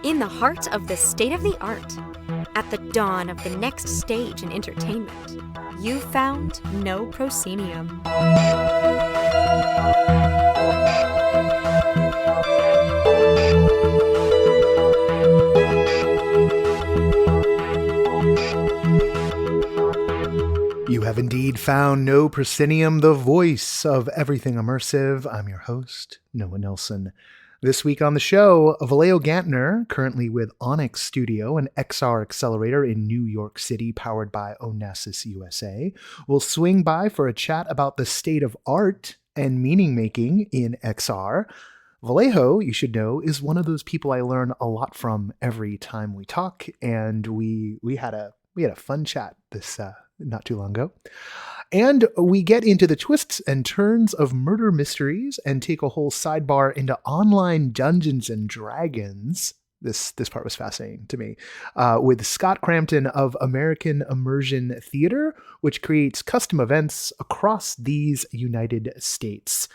In the heart of the state-of-the-art, at the dawn of the next stage in entertainment, you found no proscenium. You have indeed found No Proscenium, the voice of everything immersive. I'm your host, Noah Nelson. This week on the show, Vallejo Gantner, currently with ONX Studio, an XR accelerator in New York City powered by Onassis USA, will swing by for a chat about the state of art and meaning making in XR. Vallejo, you should know, is one of those people I learn a lot from every time we talk, and we had a fun chat this not too long ago. And we get into the twists and turns of murder mysteries and take a whole sidebar into online Dungeons and Dragons. This part was fascinating to me. With Scott Cramton of American Immersion Theater, which creates custom events across these United States.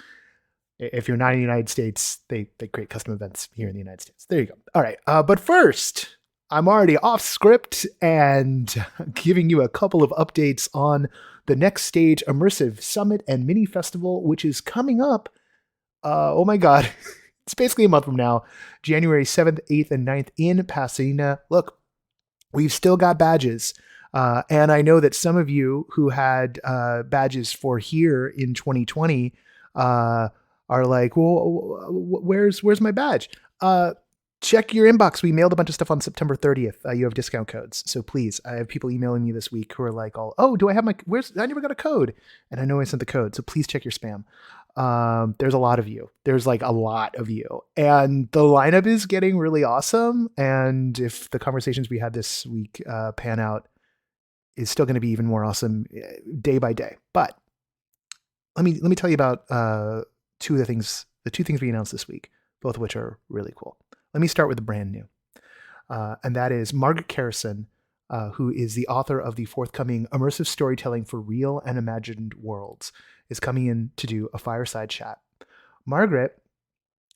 If you're not in the United States, they create custom events here in the United States. There you go. All right. But first, I'm already off script and giving you a couple of updates on the Next Stage Immersive Summit and Mini Festival, which is coming up. Oh my God. It's basically a month from now, January 7th, 8th, and 9th in Pasadena. Look, we've still got badges. And I know that some of you who had badges for here in 2020 are like, well, where's my badge? Check your inbox. We mailed a bunch of stuff on September 30th. You have discount codes. So please, I have people emailing me this week who are like, do I have I never got a code. And I know I sent the code. So please check your spam. There's a lot of you. There's like a lot of you. And the lineup is getting really awesome. And if the conversations we had this week pan out, is still going to be even more awesome day by day. But let me tell you about the two things we announced this week, both of which are really cool. Let me start with the brand new. And that is Margaret Carrison, who is the author of the forthcoming Immersive Storytelling for Real and Imagined Worlds, is coming in to do a fireside chat. Margaret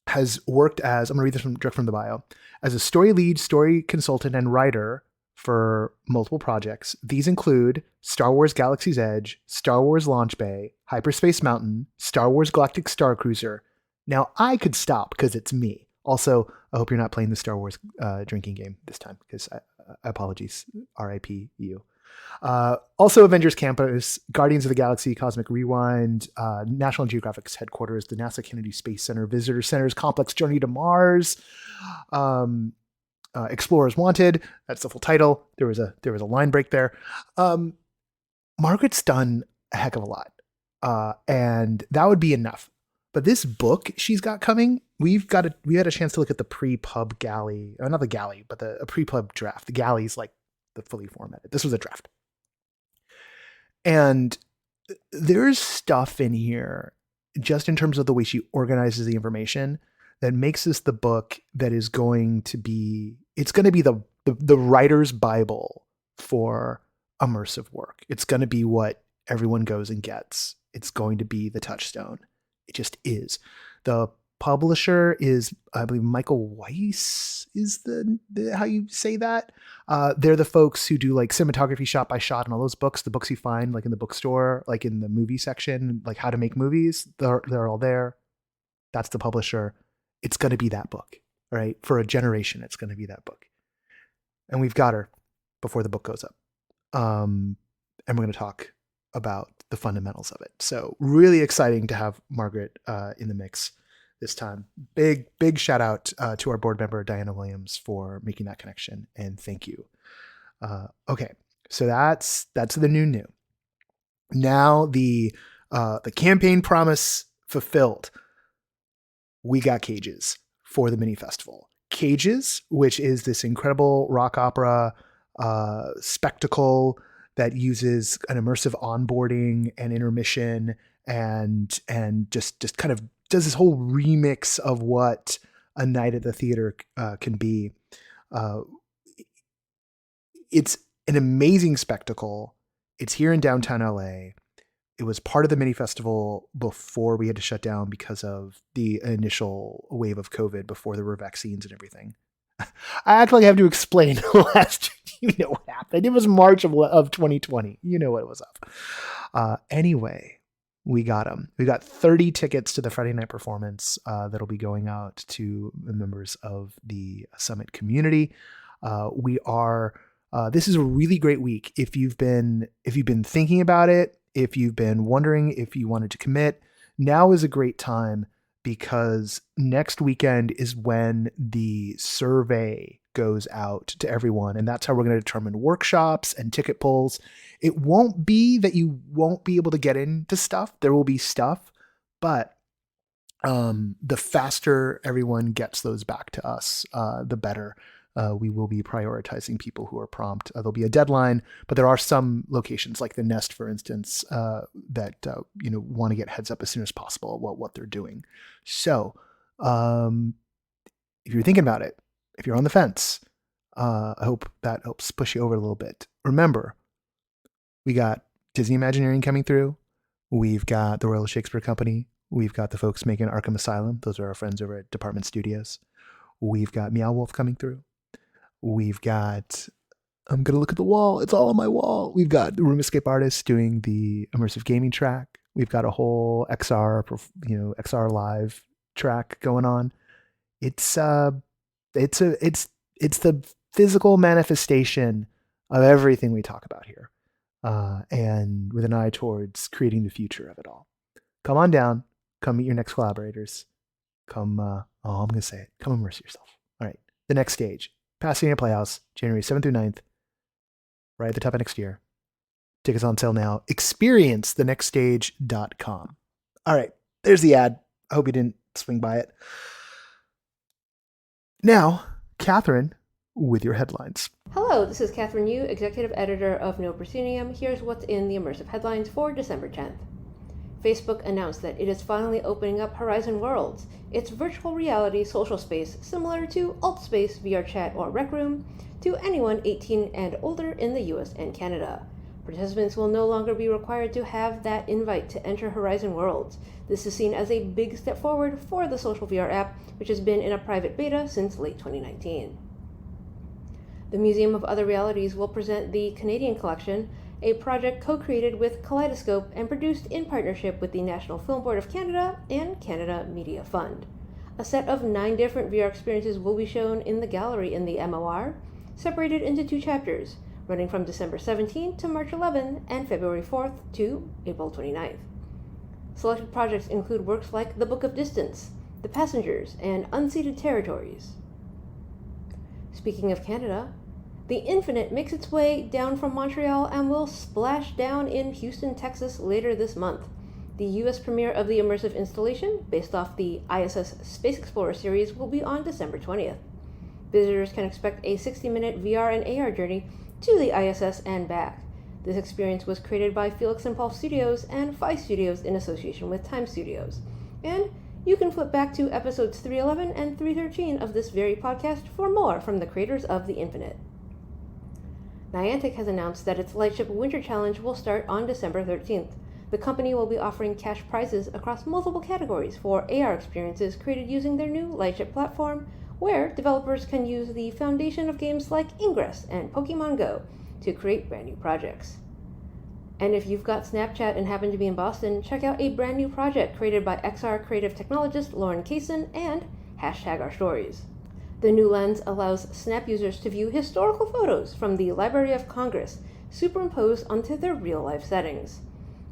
has worked as, I'm going to read this direct from the bio, as a story lead, story consultant, and writer for multiple projects. These include Star Wars Galaxy's Edge, Star Wars Launch Bay, Hyperspace Mountain, Star Wars Galactic Star Cruiser. Now, I could stop because it's me. Also, I hope you're not playing the Star Wars drinking game this time, because apologies, RIP you. Also, Avengers Campus, Guardians of the Galaxy, Cosmic Rewind, National Geographic's headquarters, the NASA Kennedy Space Center, Visitor Center's Complex Journey to Mars, Explorers Wanted. That's the full title. There was a line break there. Margaret's done a heck of a lot, and that would be enough. But this book she's got coming, we had a chance to look at the pre-pub galley, not the galley, but a pre-pub draft. The galley's like the fully formatted. This was a draft. And there's stuff in here, just in terms of the way she organizes the information, that makes this the book that is going to be, it's going to be the writer's Bible for immersive work. It's going to be what everyone goes and gets. It's going to be the touchstone. It just is. The publisher is, I believe, Michael Weiss is the how you say that. They're the folks who do like cinematography shot by shot and all those books, the books you find like in the bookstore, like in the movie section, like how to make movies. They're all there. That's the publisher. It's going to be that book, right? For a generation, it's going to be that book. And we've got her before the book goes up. And we're going to talk about the fundamentals of it. So really exciting to have Margaret in the mix this time. Big shout out to our board member, Diana Williams, for making that connection. And thank you. Okay. So that's the new. Now the campaign promise fulfilled. We got Cages for the mini festival. Cages, which is this incredible rock opera spectacle that uses an immersive onboarding and intermission and just kind of does this whole remix of what a night at the theater can be. It's an amazing spectacle. It's here in downtown LA. It was part of the mini festival before we had to shut down because of the initial wave of COVID before there were vaccines and everything. I actually have to explain last, you know what happened. It was March of 2020. You know what was up. Anyway, we got them. We got 30 tickets to the Friday night performance that'll be going out to members of the Summit community. This is a really great week. If you've been thinking about it, if you've been wondering if you wanted to commit, now is a great time, because next weekend is when the survey goes out to everyone. And that's how we're going to determine workshops and ticket pulls. It won't be that you won't be able to get into stuff. There will be stuff, but the faster everyone gets those back to us, the better. We will be prioritizing people who are prompt. There'll be a deadline, but there are some locations like the Nest, for instance, that want to get heads up as soon as possible about what they're doing. So if you're thinking about it, if you're on the fence, I hope that helps push you over a little bit. Remember, we got Disney Imagineering coming through. We've got the Royal Shakespeare Company. We've got the folks making Arkham Asylum. Those are our friends over at Department Studios. We've got Meow Wolf coming through. We've got, I'm going to look at the wall. It's all on my wall. We've got the Room Escape artists doing the immersive gaming track. We've got a whole XR live track going on. It's the physical manifestation of everything we talk about here. And with an eye towards creating the future of it all. Come on down. Come meet your next collaborators. Come, I'm going to say it. Come immerse yourself. All right. The Next Stage. Pasadena Playhouse, January 7th through 9th, right at the top of next year. Tickets on sale now. ExperienceTheNextStage.com. All right, there's the ad. I hope you didn't swing by it. Now, Kathryn, with your headlines. Hello, this is Kathryn Yu, Executive Editor of No Proscenium. Here's what's in the immersive headlines for December 10th. Facebook announced that it is finally opening up Horizon Worlds, its virtual reality social space similar to AltSpace, VR Chat, or Rec Room, to anyone 18 and older in the US and Canada. Participants will no longer be required to have that invite to enter Horizon Worlds. This is seen as a big step forward for the social VR app, which has been in a private beta since late 2019. The Museum of Other Realities will present the Canadian Collection, a project co-created with Kaleidoscope and produced in partnership with the National Film Board of Canada and Canada Media Fund. A set of 9 different VR experiences will be shown in the gallery in the MOR, separated into 2 chapters, running from December 17 to March 11 and February 4th to April 29th. Selected projects include works like The Book of Distance, The Passengers, and Unceded Territories. Speaking of Canada, The Infinite makes its way down from Montreal and will splash down in Houston, Texas later this month. The US premiere of the immersive installation, based off the ISS Space Explorer series, will be on December 20th. Visitors can expect a 60-minute VR and AR journey to the ISS and back. This experience was created by Felix and Paul Studios and Phi Studios in association with Time Studios. And you can flip back to episodes 311 and 313 of this very podcast for more from the creators of The Infinite. Niantic has announced that its Lightship Winter Challenge will start on December 13th. The company will be offering cash prizes across multiple categories for AR experiences created using their new Lightship platform, where developers can use the foundation of games like Ingress and Pokemon Go to create brand new projects. And if you've got Snapchat and happen to be in Boston, check out a brand new project created by XR creative technologist Lauren Kaysen and #OurStories. The new lens allows Snap users to view historical photos from the Library of Congress superimposed onto their real-life settings.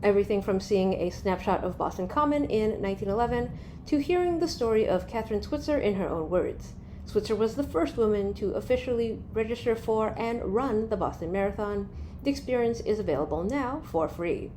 Everything from seeing a snapshot of Boston Common in 1911 to hearing the story of Kathryn Switzer in her own words. Switzer was the first woman to officially register for and run the Boston Marathon. The experience is available now for free.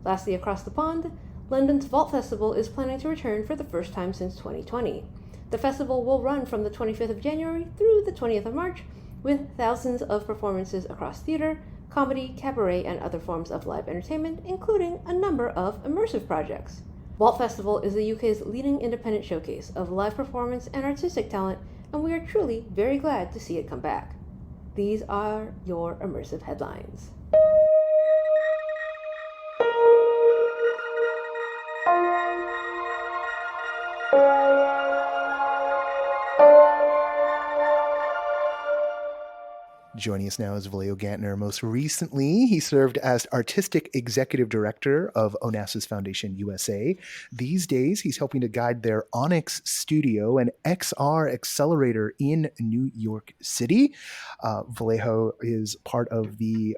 Lastly, across the pond, London's Vault Festival is planning to return for the first time since 2020. The festival will run from the 25th of January through the 20th of March, with thousands of performances across theater, comedy, cabaret, and other forms of live entertainment, including a number of immersive projects. Vault Festival is the UK's leading independent showcase of live performance and artistic talent, and we are truly very glad to see it come back. These are your immersive headlines. Joining us now is Vallejo Gantner. Most recently, he served as Artistic Executive Director of Onassis Foundation USA. These days, he's helping to guide their ONX Studio, an XR accelerator in New York City. Vallejo is part of the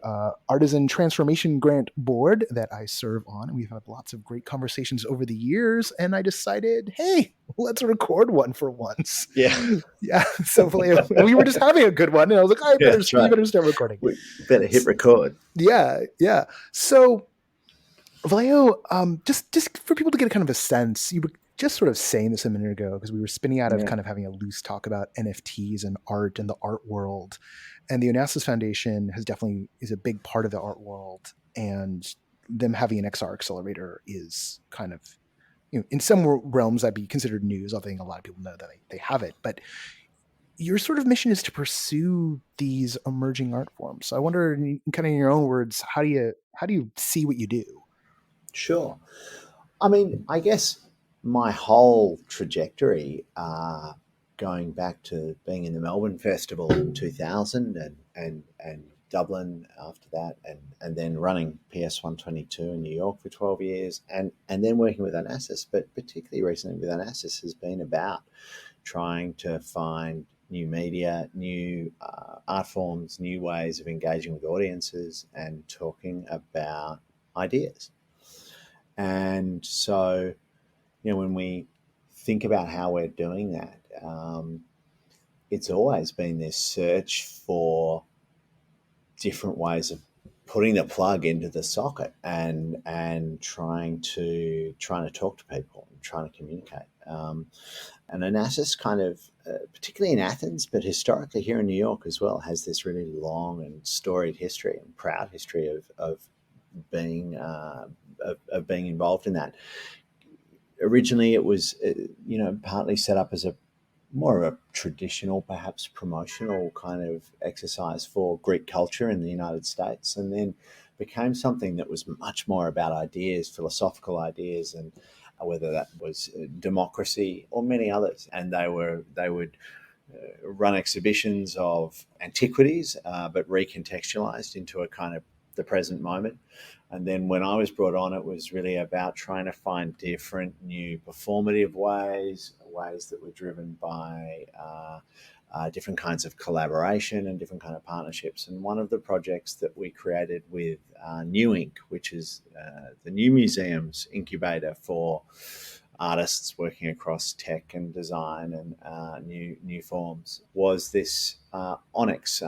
Artisan Transformation Grant Board that I serve on. We've had lots of great conversations over the years, and I decided, hey, let's record one for once. Yeah. So Vallejo, we were just having a good one, and I was like, we better start recording. We better hit record. Yeah. So Vallejo, just for people to get a kind of a sense, you were just sort of saying this a minute ago because we were spinning out of kind of having a loose talk about NFTs and art and the art world, and the Onassis Foundation is a big part of the art world, and them having an XR accelerator is kind of, in some realms that'd be considered news. I think a lot of people know that they have it, but your sort of mission is to pursue these emerging art forms. So I wonder, kind of in your own words, how do you see what you do? Sure. I mean, I guess my whole trajectory, going back to being in the Melbourne Festival in 2000 and Dublin after that, and then running PS 122 in New York for 12 years, and then working with Onassis, but particularly recently with Onassis, has been about trying to find new media, new art forms, new ways of engaging with audiences and talking about ideas. And so, when we think about how we're doing that, it's always been this search for different ways of putting the plug into the socket and trying to talk to people and trying to communicate. And Onassis kind of, particularly in Athens, but historically here in New York as well, has this really long and storied history and proud history of being involved in that. Originally, it was partly set up as more of a traditional, perhaps promotional kind of exercise for Greek culture in the United States, and then became something that was much more about ideas, philosophical ideas, and whether that was democracy or many others. And they would run exhibitions of antiquities, but recontextualized into a kind of the present moment. And then when I was brought on, it was really about trying to find different new performative ways that were driven by different kinds of collaboration and different kind of partnerships. And one of the projects that we created with New Inc., which is the New Museum's incubator for artists working across tech and design and new forms, was this ONX,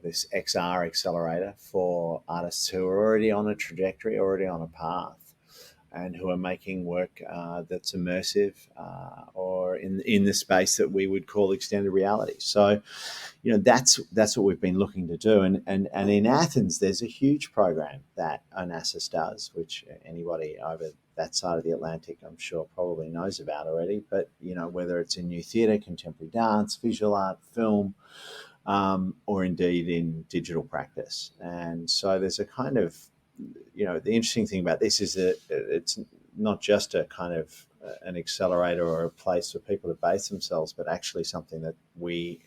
this XR accelerator for artists who are already on a trajectory, already on a path, and who are making work that's immersive or in the space that we would call extended reality. So, that's what we've been looking to do. And in Athens, there's a huge program that Onassis does, which anybody over that side of the Atlantic, I'm sure, probably knows about already. But, whether it's in new theatre, contemporary dance, visual art, film, or indeed in digital practice. And so there's a kind of, the interesting thing about this is that it's not just a kind of an accelerator or a place for people to base themselves, but actually something that we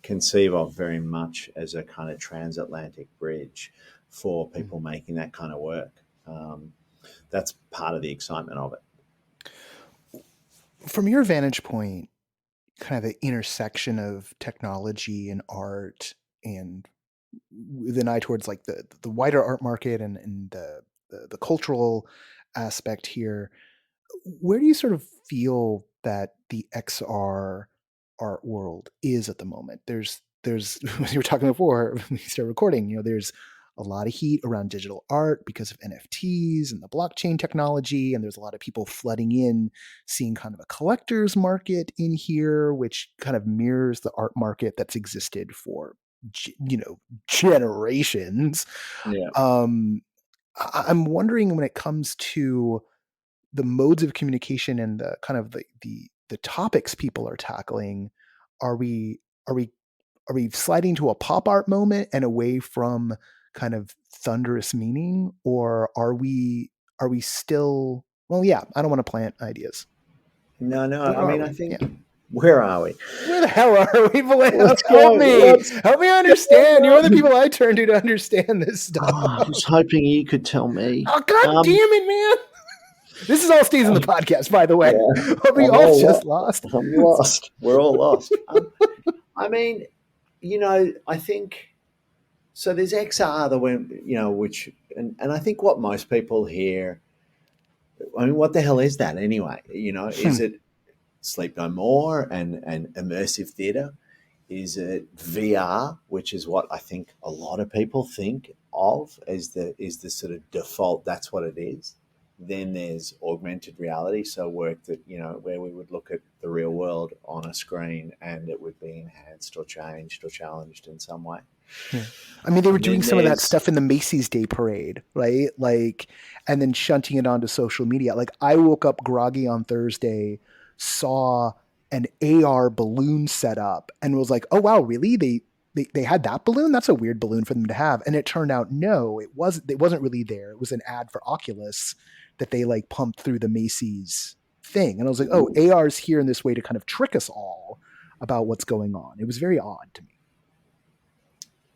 conceive of very much as a kind of transatlantic bridge for people making that kind of work. That's part of the excitement of it. From your vantage point, kind of the intersection of technology and art, and with an eye towards like the wider art market and the cultural aspect here, where do you sort of feel that the XR art world is at the moment? There's as you were talking before when we started recording, there's a lot of heat around digital art because of NFTs and the blockchain technology, and there's a lot of people flooding in, seeing kind of a collector's market in here, which kind of mirrors the art market that's existed for generations. Yeah. I'm wondering, when it comes to the modes of communication and the kind of the topics people are tackling, are we sliding to a pop art moment and away from kind of thunderous meaning, or are we still, well, yeah, I don't want to plant ideas. No, I mean, I think Where are we? Where the hell are we, Vallejo? What's Help going? me. Help me understand. You're the people I turn to understand this stuff. I was hoping you could tell me. Oh, God damn it, man. This is all stays in the podcast, by the way. Yeah, Are we all just lost? I'm lost. We're all lost. I mean, I think so. There's XR that went, which, and I think what most people hear. I mean, what the hell is that anyway? Is it Sleep No More and immersive theater? Is it VR, which is what I think a lot of people think of as the sort of default? That's what it is. Then there's augmented reality, so work that where we would look at the real world on a screen and it would be enhanced or changed or challenged in some way. Yeah. I mean, they were doing some of that stuff in the Macy's Day Parade, right? And then shunting it onto social media. Like, I woke up groggy on Thursday, saw an AR balloon set up, and was like, "Oh wow, really? They had that balloon? That's a weird balloon for them to have." And it turned out, no, it wasn't really there. It was an ad for Oculus that they pumped through the Macy's thing. And I was like, "Oh, AR's here in this way to kind of trick us all about what's going on." It was very odd to me.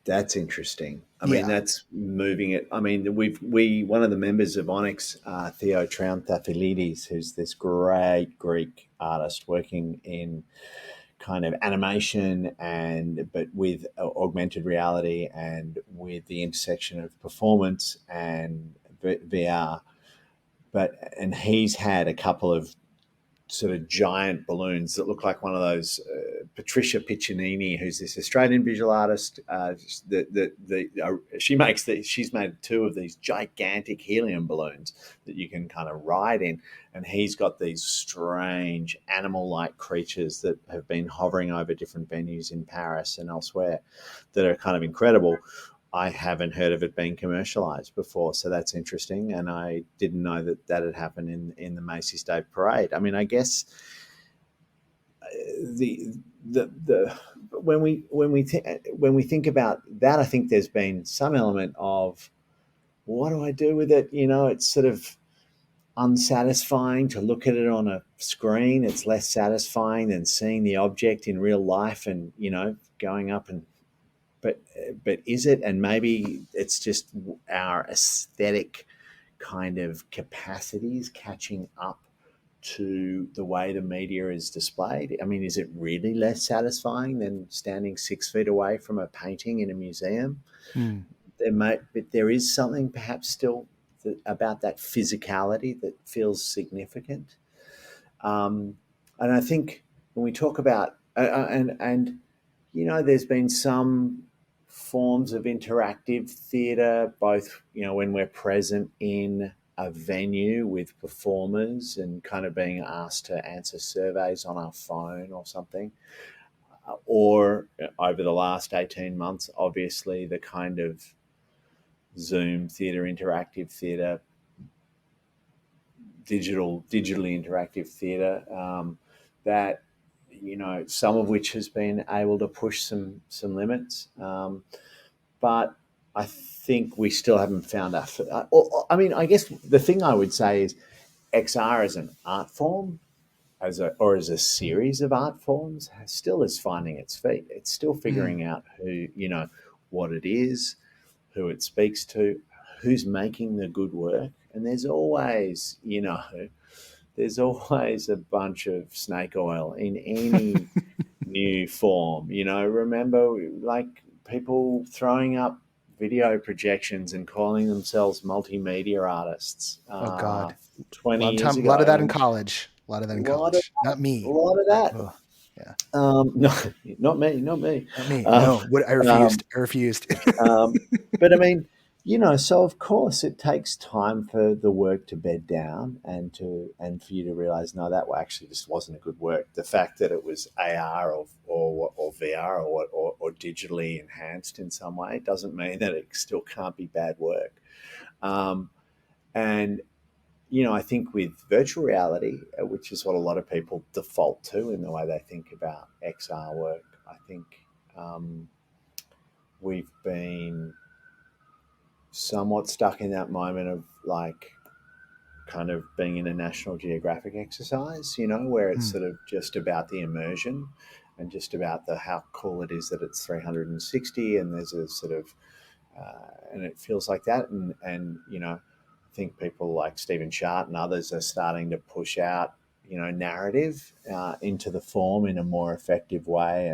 That's interesting. I mean, that's moving it. I mean, we one of the members of ONX, Theo Triantafyllides, who's this great Greek artist working in kind of animation but with augmented reality and with the intersection of performance and VR. And he's had a couple of sort of giant balloons that look like one of those Patricia Piccinini, who's this Australian visual artist. She's made two of these gigantic helium balloons that you can kind of ride in, and he's got these strange animal-like creatures that have been hovering over different venues in Paris and elsewhere that are kind of incredible. I haven't heard of it being commercialized before, so that's interesting. And I didn't know that had happened in the Macy's Day Parade. I mean, I guess when we think about that, I think there's been some element of, what do I do with it? It's sort of unsatisfying to look at it on a screen. It's less satisfying than seeing the object in real life and going up and. But is it? And maybe it's just our aesthetic kind of capacities catching up to the way the media is displayed. I mean, is it really less satisfying than standing 6 feet away from a painting in a museum? But there is something perhaps still about that physicality that feels significant. And I think when we talk about there's been some forms of interactive theatre, both, when we're present in a venue with performers and kind of being asked to answer surveys on our phone or something, or over the last 18 months, obviously the kind of Zoom theatre, interactive theatre, digitally interactive theatre, that some of which has been able to push some limits, but I think we still haven't found our. I mean, I guess the thing I would say is XR as an art form, as a series of art forms, still is finding its feet. It's still figuring out who, what it is, who it speaks to, who's making the good work, and there's always a bunch of snake oil in any new form. Remember, people throwing up video projections and calling themselves multimedia artists. Oh God, 20 years ago. A lot of that in college. Not me. A lot of that. Oh, yeah. No, not me. Not me. No, I refused. But I mean, so of course it takes time for the work to bed down and for you to realize, no, that actually just wasn't a good work. The fact that it was AR or VR or digitally enhanced in some way doesn't mean that it still can't be bad work. And I think with virtual reality, which is what a lot of people default to in the way they think about XR work, I think we've been somewhat stuck in that moment of kind of being in a National Geographic exercise, you know, where it's Mm. sort of just about the immersion and just about the how cool it is that it's 360 and there's a sort of and it feels like that. And you know, I think people like Stephen Chart and others are starting to push out, you know, narrative into the form in a more effective way,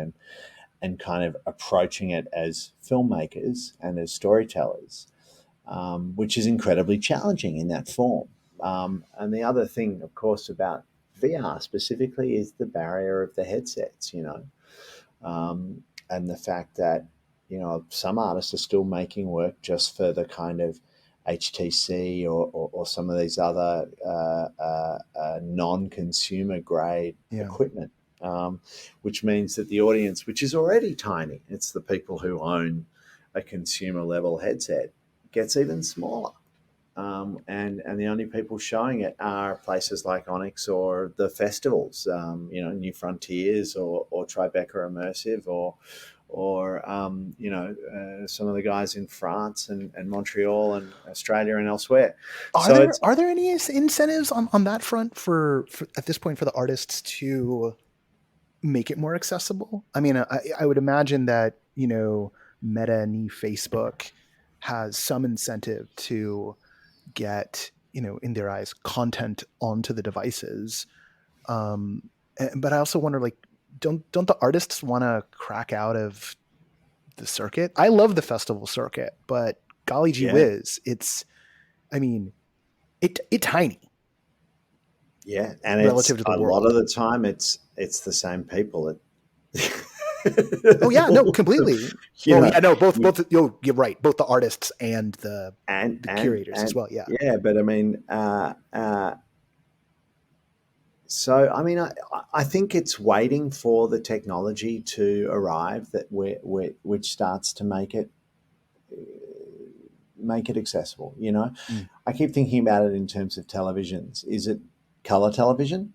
and kind of approaching it as filmmakers and as storytellers, which is incredibly challenging in that form. And the other thing, of course, about VR specifically is the barrier of the headsets, you know, and the fact that, you know, some artists are still making work just for the kind of HTC or some of these other non-consumer grade Yeah. equipment, which means that the audience, which is already tiny, it's the people who own a consumer level headset, gets even smaller. And the only people showing it are places like ONX or the festivals, you know, New Frontiers or Tribeca Immersive or you know, some of the guys in France and Montreal and Australia and elsewhere. Are there any incentives on that front for at this point for the artists to make it more accessible? I mean, I would imagine that, you know, Meta and Facebook has some incentive to get, you know, in their eyes, content onto the devices. But I also wonder, like, don't the artists want to crack out of the circuit? I love the festival circuit, but golly gee Yeah, whiz, I mean, it's tiny yeah, and it's relative to the a lot world. of the time it's the same people. Oh yeah, no, completely. You Well, know, yeah, no, both. You're right. Both the artists and and the and curators as and well. Yeah. yeah, but I mean, so I mean, I think it's waiting for the technology to arrive that which starts to make it accessible. You know, Mm. I keep thinking about it in terms of televisions. Is it color television?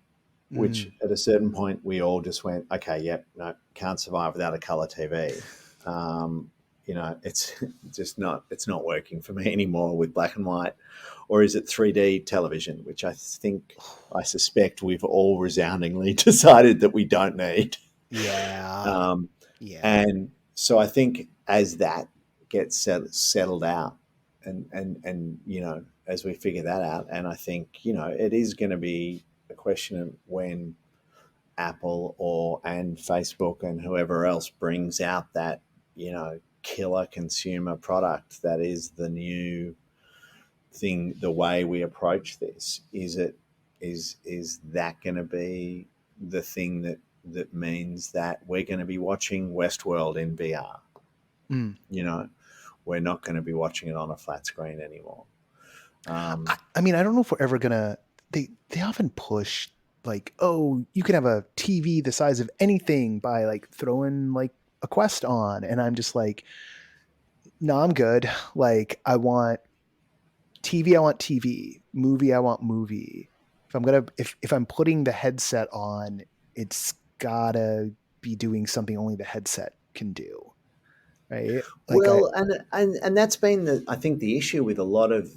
Which Mm. at a certain point we all just went, okay, yep, no, can't survive without a color TV. You know, it's just it's not working for me anymore with black and white. Or is it 3D television, which I suspect we've all resoundingly decided that we don't need. Yeah. Um, Yeah. and so I think as that gets settled out, and you know, as we figure that out, and I think, you know, it is going to be a question of when Apple and Facebook and whoever else brings out that, you know, killer consumer product that is the new thing. The way we approach this, is that going to be the thing that means that we're going to be watching Westworld in VR? Mm. You know, we're not going to be watching it on a flat screen anymore. I mean, I don't know if we're ever gonna. They often push like, oh, you can have a TV the size of anything by like throwing like a Quest on, and I'm just like, no, I'm good. Like, I want TV. I want TV. Movie. I want movie. If I'm putting the headset on, it's gotta be doing something only the headset can do, right? Like I. Well, and that's been I think the issue with a lot of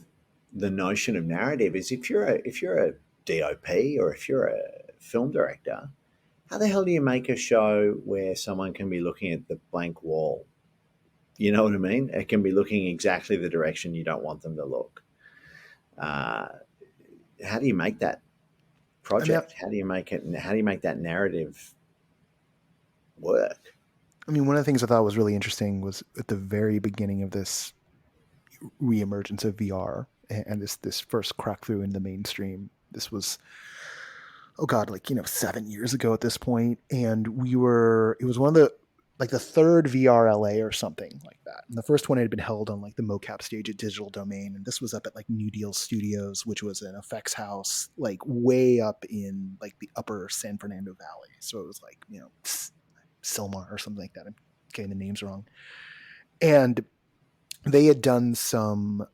the notion of narrative is if you're a DOP or if you're a film director, how the hell do you make a show where someone can be looking at the blank wall? You know what I mean? It can be looking exactly the direction you don't want them to look. Uh, how do you make that I mean, project? How do you make it? How do you make that narrative work? I mean, one of the things I thought was really interesting was at the very beginning of this reemergence of VR and this first crack through in the mainstream. This was, oh god, like, you know, 7 years ago at this point, and it was one of the, like, the third VRLA or something like that. And the first one had been held on like the mocap stage at Digital Domain, and this was up at like New Deal Studios, which was an effects house like way up in like the upper San Fernando Valley. So it was like, you know, Silmar or something like that. I'm getting the names wrong. And they had done some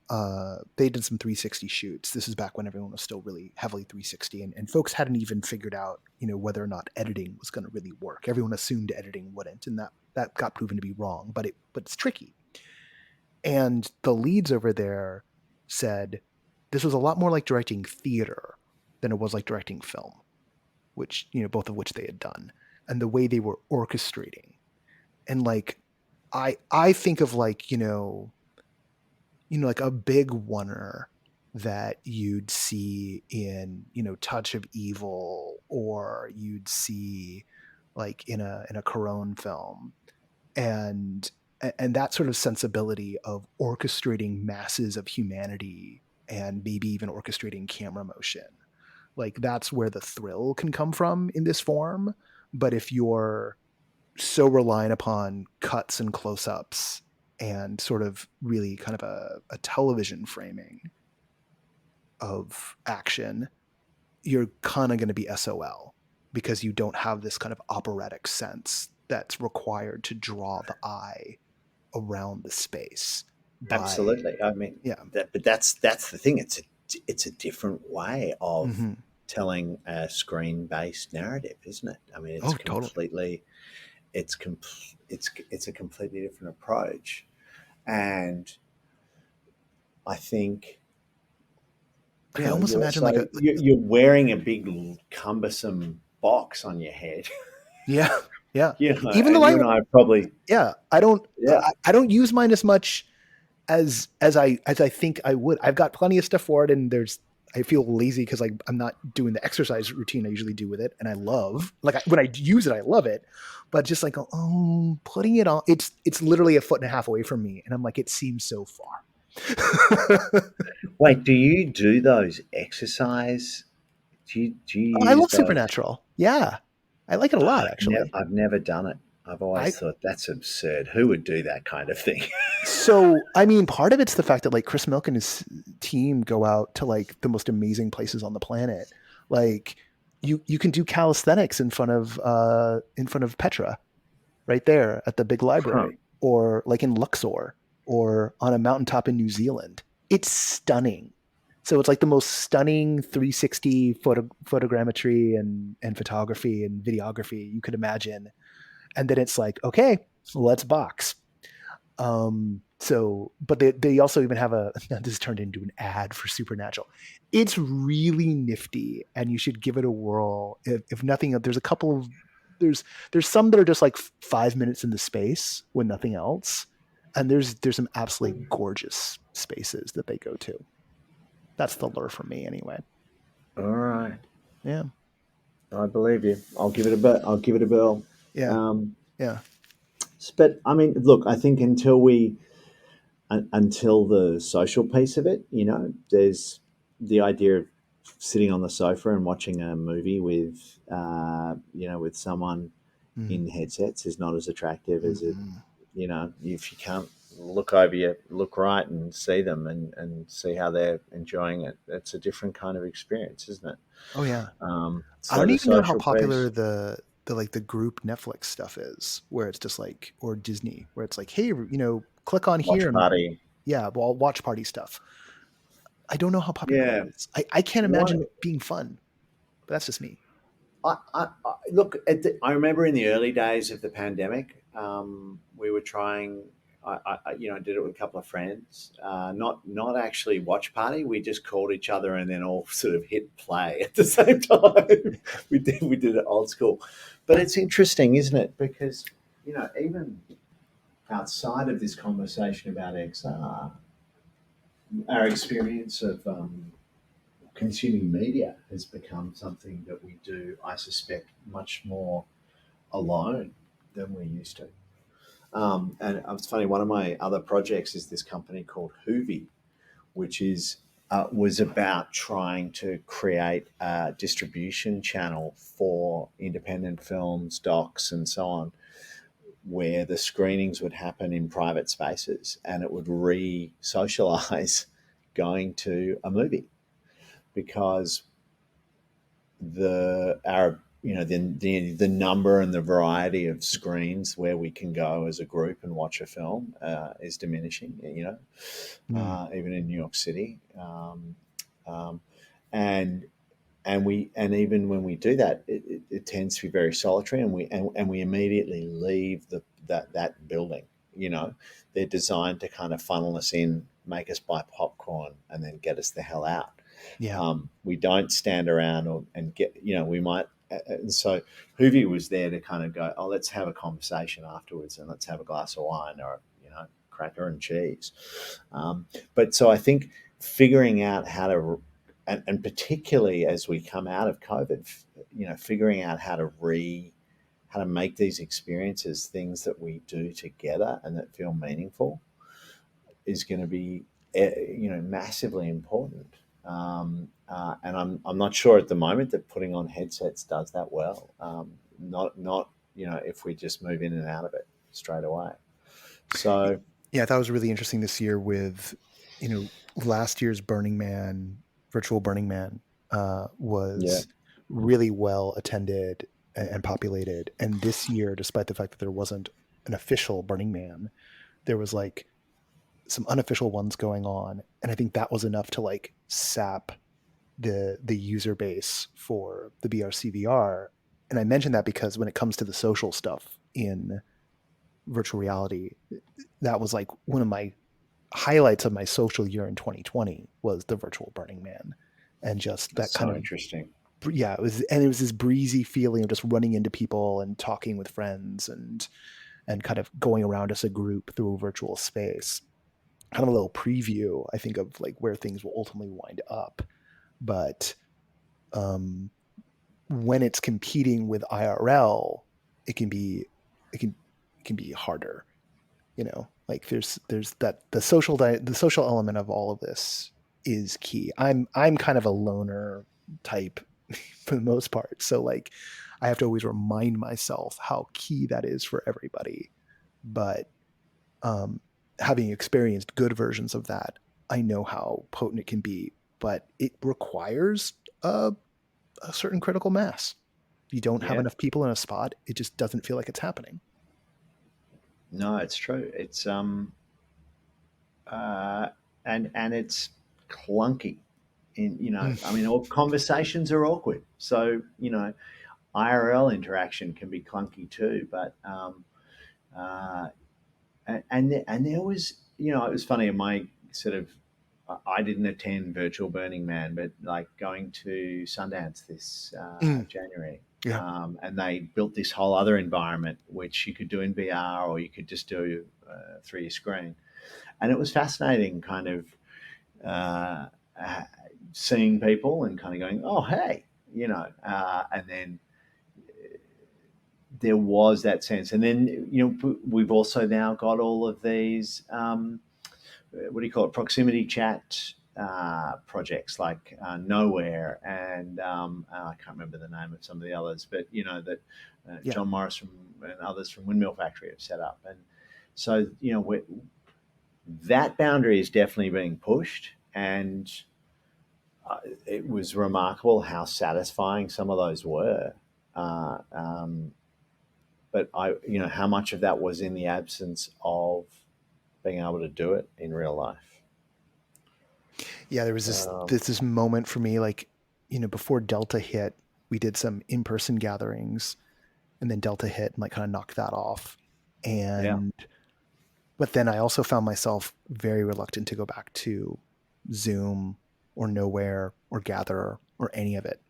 360 shoots. This is back when everyone was still really heavily 360, and folks hadn't even figured out, you know, whether or not editing was going to really work. Everyone assumed editing wouldn't, and that got proven to be wrong, but it's tricky. And the leads over there said this was a lot more like directing theater than it was like directing film, which, both of which they had done, and the way they were orchestrating. And like, I think of like, like a big oneer that you'd see in, Touch of Evil, or you'd see like in a Cuarón film, and that sort of sensibility of orchestrating masses of humanity and maybe even orchestrating camera motion. Like that's where the thrill can come from in this form. But if you're so reliant upon cuts and close-ups and sort of really kind of a television framing of action, you're kind of going to be SOL, because you don't have this kind of operatic sense that's required to draw the eye around the space. Absolutely. I mean, yeah. But that's the thing. It's a different way of telling a screen-based narrative, isn't it? I mean, it's completely. Totally. It's a completely different approach, and I think I almost imagine like you're wearing a big cumbersome box on your head. Yeah, yeah. Even the light, I probably I don't use mine as much as I think I would. I've got plenty of stuff for it, and I feel lazy because like I'm not doing the exercise routine I usually do with it, and I love when I use it, I love it. But just like putting it on, it's literally 1.5 feet away from me, and I'm like, it seems so far. Wait, do you do those exercise? Do you use I love Supernatural. Yeah, I like it a lot, actually. I've never done it. I've always thought that's absurd. Who would do that kind of thing? So, I mean, part of it's the fact that like Chris Milk and his team go out to like the most amazing places on the planet. Like you can do calisthenics in front of Petra, right there at the big library, or like in Luxor, or on a mountaintop in New Zealand. It's stunning. So it's like the most stunning 360 photogrammetry and photography and videography you could imagine. And then it's like, okay, let's box. But they also even have this turned into an ad for Supernatural. It's really nifty, and you should give it a whirl. If nothing, there's a couple of, there's some that are just like 5 minutes in the space with nothing else. And there's some absolutely gorgeous spaces that they go to. That's the lure for me anyway. All right. Yeah. I believe you. I'll give it a bell. Yeah. Yeah. But I mean, look, I think until the social piece of it, there's the idea of sitting on the sofa and watching a movie with someone in headsets is not as attractive as it, if you can't look right and see them and see how they're enjoying it. It's a different kind of experience, isn't it? Oh yeah. So I don't even know how popular the group Netflix stuff is, where it's just like, or Disney, where it's like, hey, click on here. Watch party. Watch party stuff. I don't know how popular it is. I can't imagine it being fun, but that's just me. Look, I remember in the early days of the pandemic, we were trying. I did it with a couple of friends. Not actually watch party. We just called each other and then all sort of hit play at the same time. we did it old school, but it's interesting, isn't it? Because even outside of this conversation about XR, our experience of consuming media has become something that we do, I suspect, much more alone than we used to. And it's funny, one of my other projects is this company called Hoovy, which was about trying to create a distribution channel for independent films, docs, and so on, where the screenings would happen in private spaces and it would re-socialize going to a movie, because the number and the variety of screens where we can go as a group and watch a film is diminishing, even in New York City. And even when we do that, it tends to be very solitary, and we immediately leave that building. They're designed to kind of funnel us in make us buy popcorn and then get us the hell out. Yeah. We don't stand around and get, we might. And so Hoovie was there to kind of go, oh, let's have a conversation afterwards and let's have a glass of wine or, cracker and cheese. But so I think figuring out how to, and particularly as we come out of COVID, figuring out how to make these experiences things that we do together and that feel meaningful is going to be, massively important. And I'm not sure at the moment that putting on headsets does that well. Not if we just move in and out of it straight away. So yeah, I thought it was really interesting this year with, last year's Burning Man, virtual Burning Man, was really well attended and populated. And this year, despite the fact that there wasn't an official Burning Man, there was like some unofficial ones going on. And I think that was enough to like sap the user base for the BRCVR. And I mentioned that because when it comes to the social stuff in virtual reality, that was like one of my highlights of my social year in 2020 was the virtual Burning Man. And just that kind of interesting. Yeah, it was this breezy feeling of just running into people and talking with friends and kind of going around as a group through a virtual space. Kind of a little preview, I think, of like where things will ultimately wind up. But when it's competing with IRL, it can be harder. Like there's that the social element of all of this is key. I'm kind of a loner type for the most part, so like I have to always remind myself how key that is for everybody. But having experienced good versions of that, I know how potent it can be, but it requires a certain critical mass. If you don't have enough people in a spot, it just doesn't feel like it's happening. No, it's true. It's and it's clunky. I mean, all conversations are awkward. So IRL interaction can be clunky too. But and there was, it was funny in my sort of. I didn't attend Virtual Burning Man, but like going to Sundance this January. Yeah. And they built this whole other environment, which you could do in VR or you could just do through your screen. And it was fascinating kind of seeing people and kind of going, oh, hey, and then there was that sense. And then, we've also now got all of these, what do you call it, proximity chat projects like Nowhere and I can't remember the name of some of the others, but that John Morris and others from Windmill Factory have set up. And so that boundary is definitely being pushed, and it was remarkable how satisfying some of those were. But how much of that was in the absence of being able to do it in real life. Yeah, there was this moment for me, like, before Delta hit, we did some in-person gatherings, and then Delta hit and like kind of knocked that off. But then I also found myself very reluctant to go back to Zoom or Nowhere or Gather or any of it.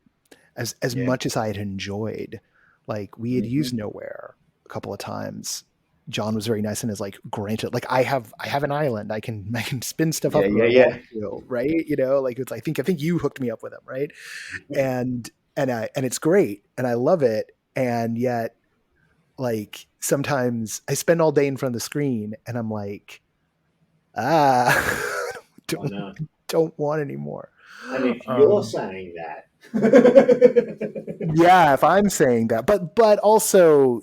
As much as I had enjoyed, like we had used Nowhere a couple of times. John was very nice and is like, granted, like I have an island. I can spin stuff up. Right. Like I think you hooked me up with him. Right. And it's great. And I love it. And yet like sometimes I spend all day in front of the screen and I'm like, don't want anymore. And if you're saying that, yeah, if I'm saying that, but also,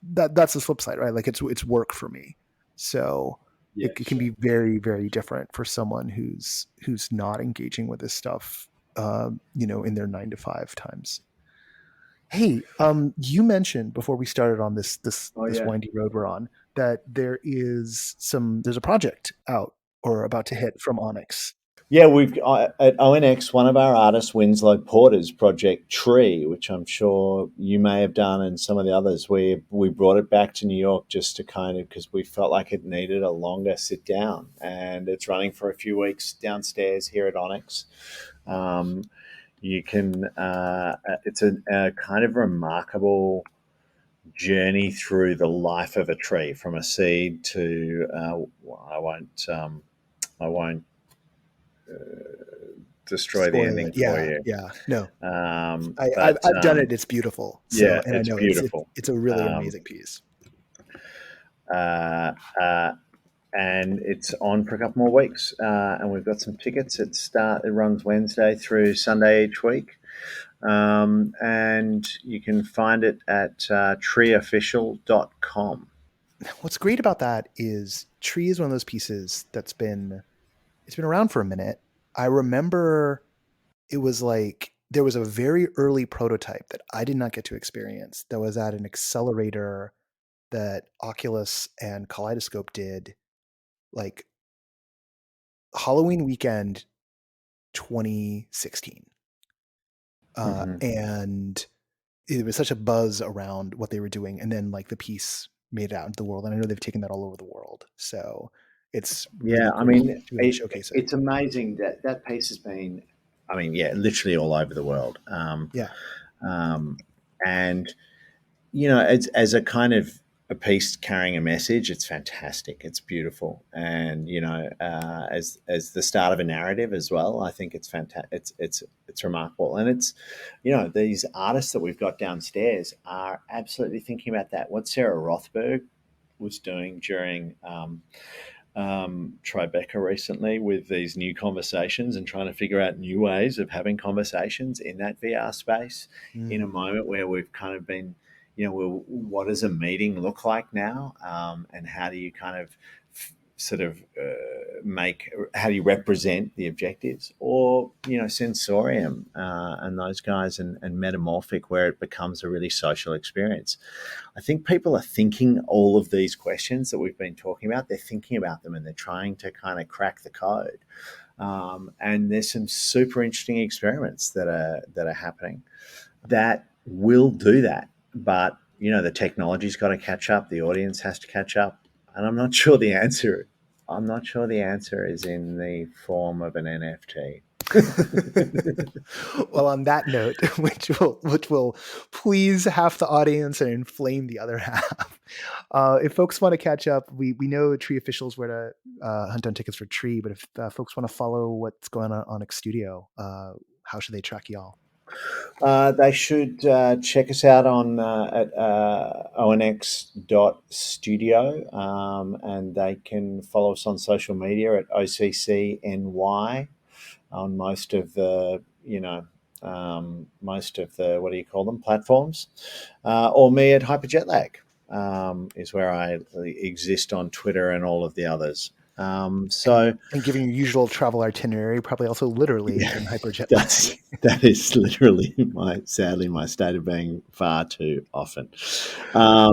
that's the flip side, right? Like it's work for me. So it can be very, very different for someone who's not engaging with this stuff, in their 9 to 5 times. Hey, you mentioned before we started on this windy road we're on that there's a project out or about to hit from ONX. Yeah, we've at ONX, one of our artists, Winslow Porter's project Tree, which I'm sure you may have done, and some of the others. We brought it back to New York just to kind of because we felt like it needed a longer sit down, and it's running for a few weeks downstairs here at ONX. You can. It's a kind of remarkable journey through the life of a tree, from a seed to. I won't destroy the Spoil it. ending for Yeah, you. yeah. No, But I've done it. It's beautiful. So, yeah, and I it's know beautiful. it's a really Um, amazing piece. uh, uh, and it's on for a couple more weeks. And we've got some tickets. It runs Wednesday through Sunday each week. And you can find it at treeofficial.com. What's great about that is Tree is one of those pieces it's been around for a minute. I remember it was like there was a very early prototype that I did not get to experience that was at an accelerator that Oculus and Kaleidoscope did like Halloween weekend 2016. And it was such a buzz around what they were doing. And then like the piece made it out into the world. And I know they've taken that all over the world. So it's Yeah, really I great mean, to be able to showcase it. it's amazing that piece has been, I mean, yeah, literally all over the world. Yeah. And as a kind of a piece carrying a message, it's fantastic. It's beautiful, and as the start of a narrative as well, I think it's fantastic. It's remarkable, and it's these artists that we've got downstairs are absolutely thinking about that. What Sarah Rothberg was doing during Tribeca recently with these new conversations and trying to figure out new ways of having conversations in that VR space in a moment where we've kind of been, well, what does a meeting look like now? And how do you kind of sort of how do you represent the objectives, or sensorium and those guys, and metamorphic, where it becomes a really social experience. I think people are thinking all of these questions that we've been talking about. They're thinking about them and they're trying to kind of crack the code. And there's some super interesting experiments that are happening that will do that. But the technology's got to catch up. The audience has to catch up, and I'm not sure the answer. I'm not sure the answer is in the form of an NFT. Well, on that note, which will please half the audience and inflame the other half. If folks want to catch up, we know Tree officials where to hunt down tickets for Tree, but if folks want to follow what's going on ONX Studio, how should they track y'all? They should check us out on at onx.studio, and they can follow us on social media at OCCNY on most of the what do you call them, platforms, or me at Hyperjetlag is where I exist on Twitter and all of the others. So and giving your usual travel itinerary, probably also literally in hyperjet lag. That is literally sadly my state of being far too often. There's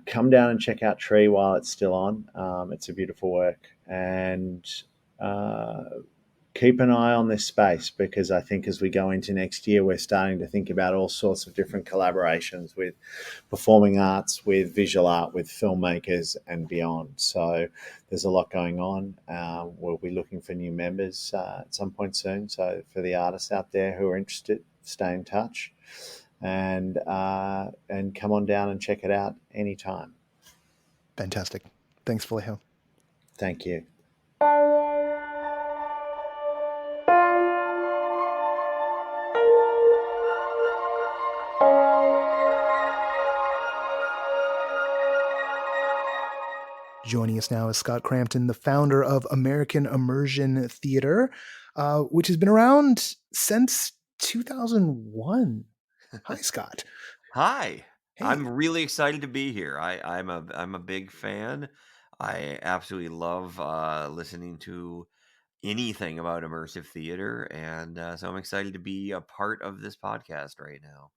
come down and check out Tree while it's still on. It's a beautiful work, and keep an eye on this space, because I think as we go into next year, we're starting to think about all sorts of different collaborations with performing arts, with visual art, with filmmakers and beyond. So there's a lot going on. We'll be looking for new members at some point soon. So for the artists out there who are interested, stay in touch and come on down and check it out anytime. Fantastic. Thanks, Vallejo. Thank you. Joining us now is Scott Cramton, the founder of American Immersion Theater, which has been around since 2001. Hi, Scott. Hi. Hey. I'm really excited to be here. I'm a big fan. I absolutely love listening to anything about immersive theater, and so I'm excited to be a part of this podcast right now.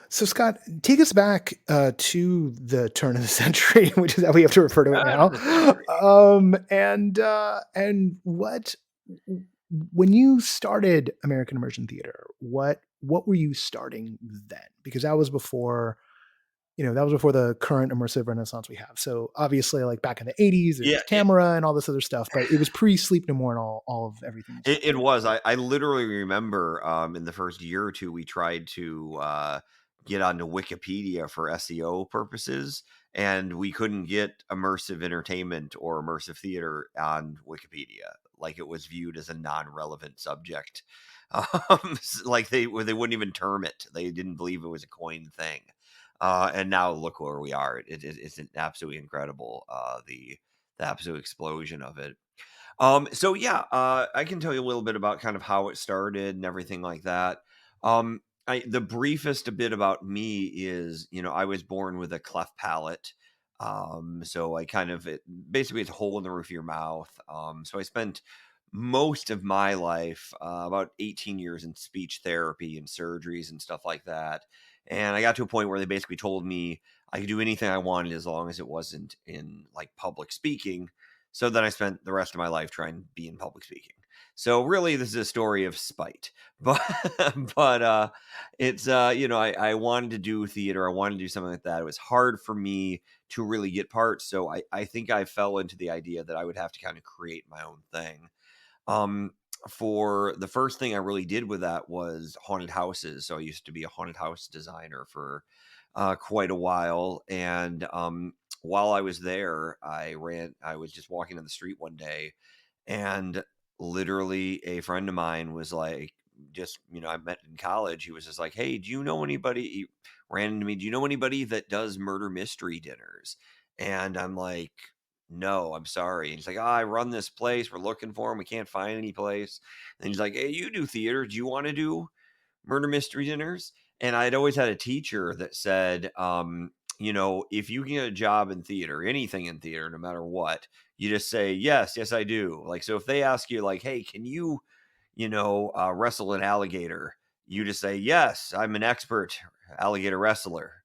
So, Scott, take us back to the turn of the century, which is how we have to refer to it now. The century. And what when you started American Immersion Theater, what were you starting then? Because that was before, that was before the current immersive renaissance we have. So obviously, like back in the 80s, there Yeah, was camera and all this other stuff, but it was pre Sleep No More and all of everything. it was. I literally remember in the first year or two, we tried to get onto Wikipedia for SEO purposes, and we couldn't get immersive entertainment or immersive theater on Wikipedia. Like it was viewed as a non-relevant subject. Like they wouldn't even term it. They didn't believe it was a coined thing. And now look where we are. It's an absolutely incredible. The absolute explosion of it. So yeah, I can tell you a little bit about kind of how it started and everything like that. The briefest a bit about me is, I was born with a cleft palate. So I kind of, basically it's a hole in the roof of your mouth. So I spent most of my life, about 18 years in speech therapy and surgeries and stuff like that. And I got to a point where they basically told me I could do anything I wanted as long as it wasn't in like public speaking. So then I spent the rest of my life trying to be in public speaking. So really, this is a story of spite, but it's I wanted to do theater. I wanted to do something like that. It was hard for me to really get parts. So I think I fell into the idea that I would have to kind of create my own thing. For the first thing I really did with that was haunted houses. So I used to be a haunted house designer for quite a while, and while I was there, I was just walking on the street one day, and literally a friend of mine was like, just, I met in college. He was just like, "Hey, do you know anybody?" He ran into me. "Do you know anybody that does murder mystery dinners?" And I'm like, "No, I'm sorry." And he's like, I run this place. We're looking for him. We can't find any place." And he's like, "Hey, you do theater. Do you want to do murder mystery dinners?" And I'd always had a teacher that said, if you can get a job in theater, anything in theater, no matter what, you just say, yes, yes, I do. Like, so if they ask you like, "Hey, can you, wrestle an alligator?" You just say, "Yes, I'm an expert alligator wrestler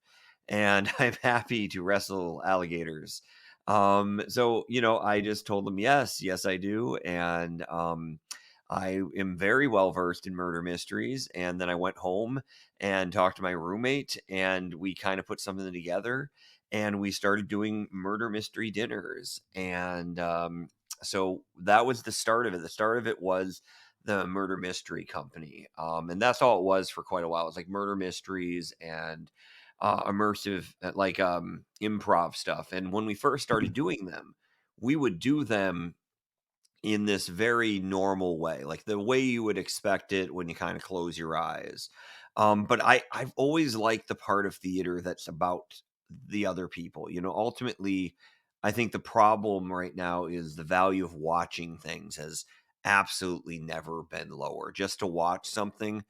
and I'm happy to wrestle alligators." So, I just told them, yes, yes, I do. And, I am very well versed in murder mysteries. And then I went home and talked to my roommate, and we kind of put something together, and we started doing murder mystery dinners. And so that was the start of it. The start of it was the murder mystery company. And that's all it was for quite a while. It was like murder mysteries and immersive, like improv stuff. And when we first started doing them, we would do them in this very normal way, like the way you would expect it when you kind of close your eyes. But I've always liked the part of theater that's about the other people. Ultimately, I think the problem right now is the value of watching things has absolutely never been lower. Just to watch something.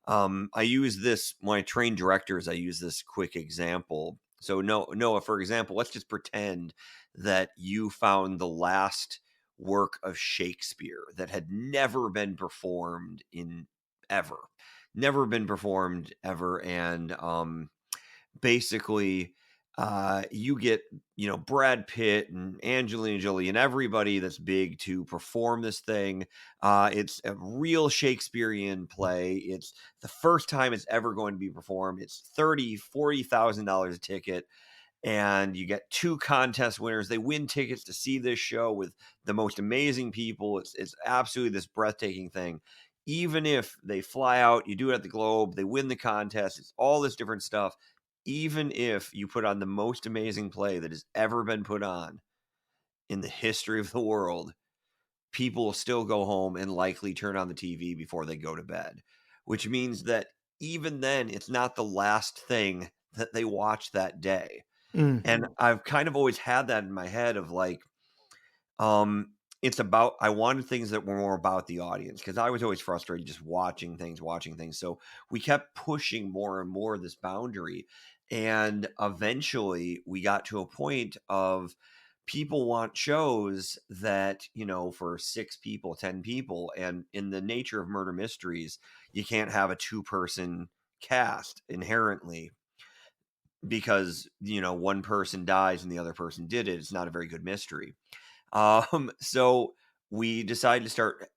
I use this when I train directors. I use this quick example. So Noah, for example, let's just pretend that you found the last work of Shakespeare that had never been performed in ever, never been performed ever. And basically, you get, Brad Pitt and Angelina Jolie and everybody that's big to perform this thing. It's a real Shakespearean play. It's the first time it's ever going to be performed. It's $40,000 a ticket, and you get two contest winners. They win tickets to see this show with the most amazing people. It's absolutely this breathtaking thing. Even if they fly out, you do it at the Globe, they win the contest, it's all this different stuff. Even if you put on the most amazing play that has ever been put on in the history of the world, people will still go home and likely turn on the TV before they go to bed, which means that even then, it's not the last thing that they watch that day. And I've kind of always had that in my head of like, I wanted things that were more about the audience, because I was always frustrated just watching things. So we kept pushing more and more this boundary. And eventually we got to a point of people want shows that, for 6 people, 10 people. And in the nature of murder mysteries, you can't have a 2-person cast inherently, because one person dies and the other person did it. It's not a very good mystery. So we decided to start.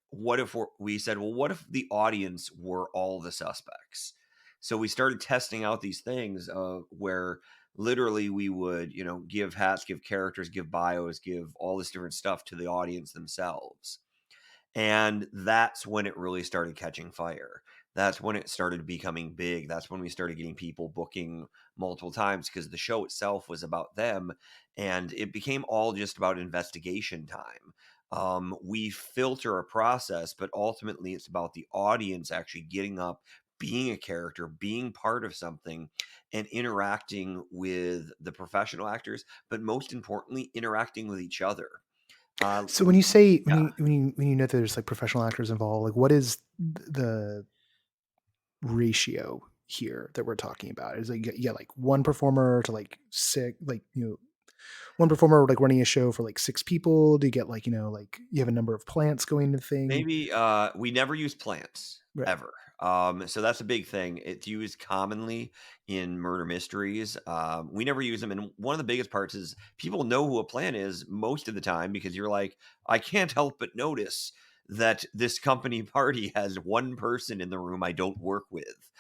We said, well, what if the audience were all the suspects? So we started testing out these things where literally we would, give hats, give characters, give bios, give all this different stuff to the audience themselves. And that's when it really started catching fire. That's when it started becoming big. That's when we started getting people booking multiple times, because the show itself was about them, and it became all just about investigation time. We filter a process, but ultimately it's about the audience actually getting up, being a character, being part of something, and interacting with the professional actors, but most importantly, interacting with each other. So when you say Yeah. when you know that there's like professional actors involved, like what is the ratio here that we're talking about? Is like you get like one performer to like six, like one performer like running a show for like six people? Do you get like like you have a number of plants going to the thing? Maybe we never use plants Right. ever. So that's a big thing. It's used commonly in murder mysteries. We never use them, and one of the biggest parts is people know who a plant is most of the time, because you're like, I can't help but notice that this company party has one person in the room I don't work with.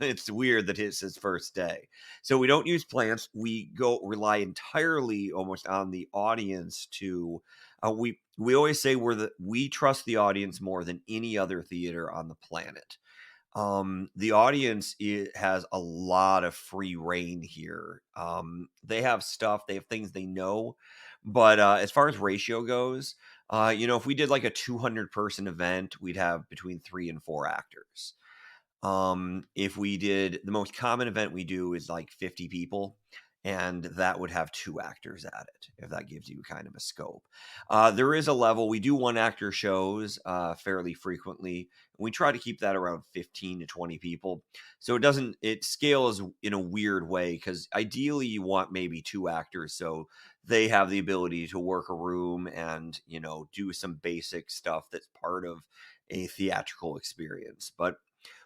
It's weird that it's his first day. So we don't use plants. We rely entirely almost on the audience to we always say we trust the audience more than any other theater on the planet. The audience has a lot of free reign here. They have stuff, they have things they know, but as far as ratio goes, if we did like a 200-person event, we'd have between 3 and 4 actors. If we did, the most common event we do is like 50 people, and that would have 2 actors at it, if that gives you kind of a scope. There is a level. We do 1-actor shows fairly frequently. We try to keep that around 15 to 20 people. So it scales in a weird way, because ideally you want maybe 2 actors, so they have the ability to work a room and, do some basic stuff that's part of a theatrical experience. But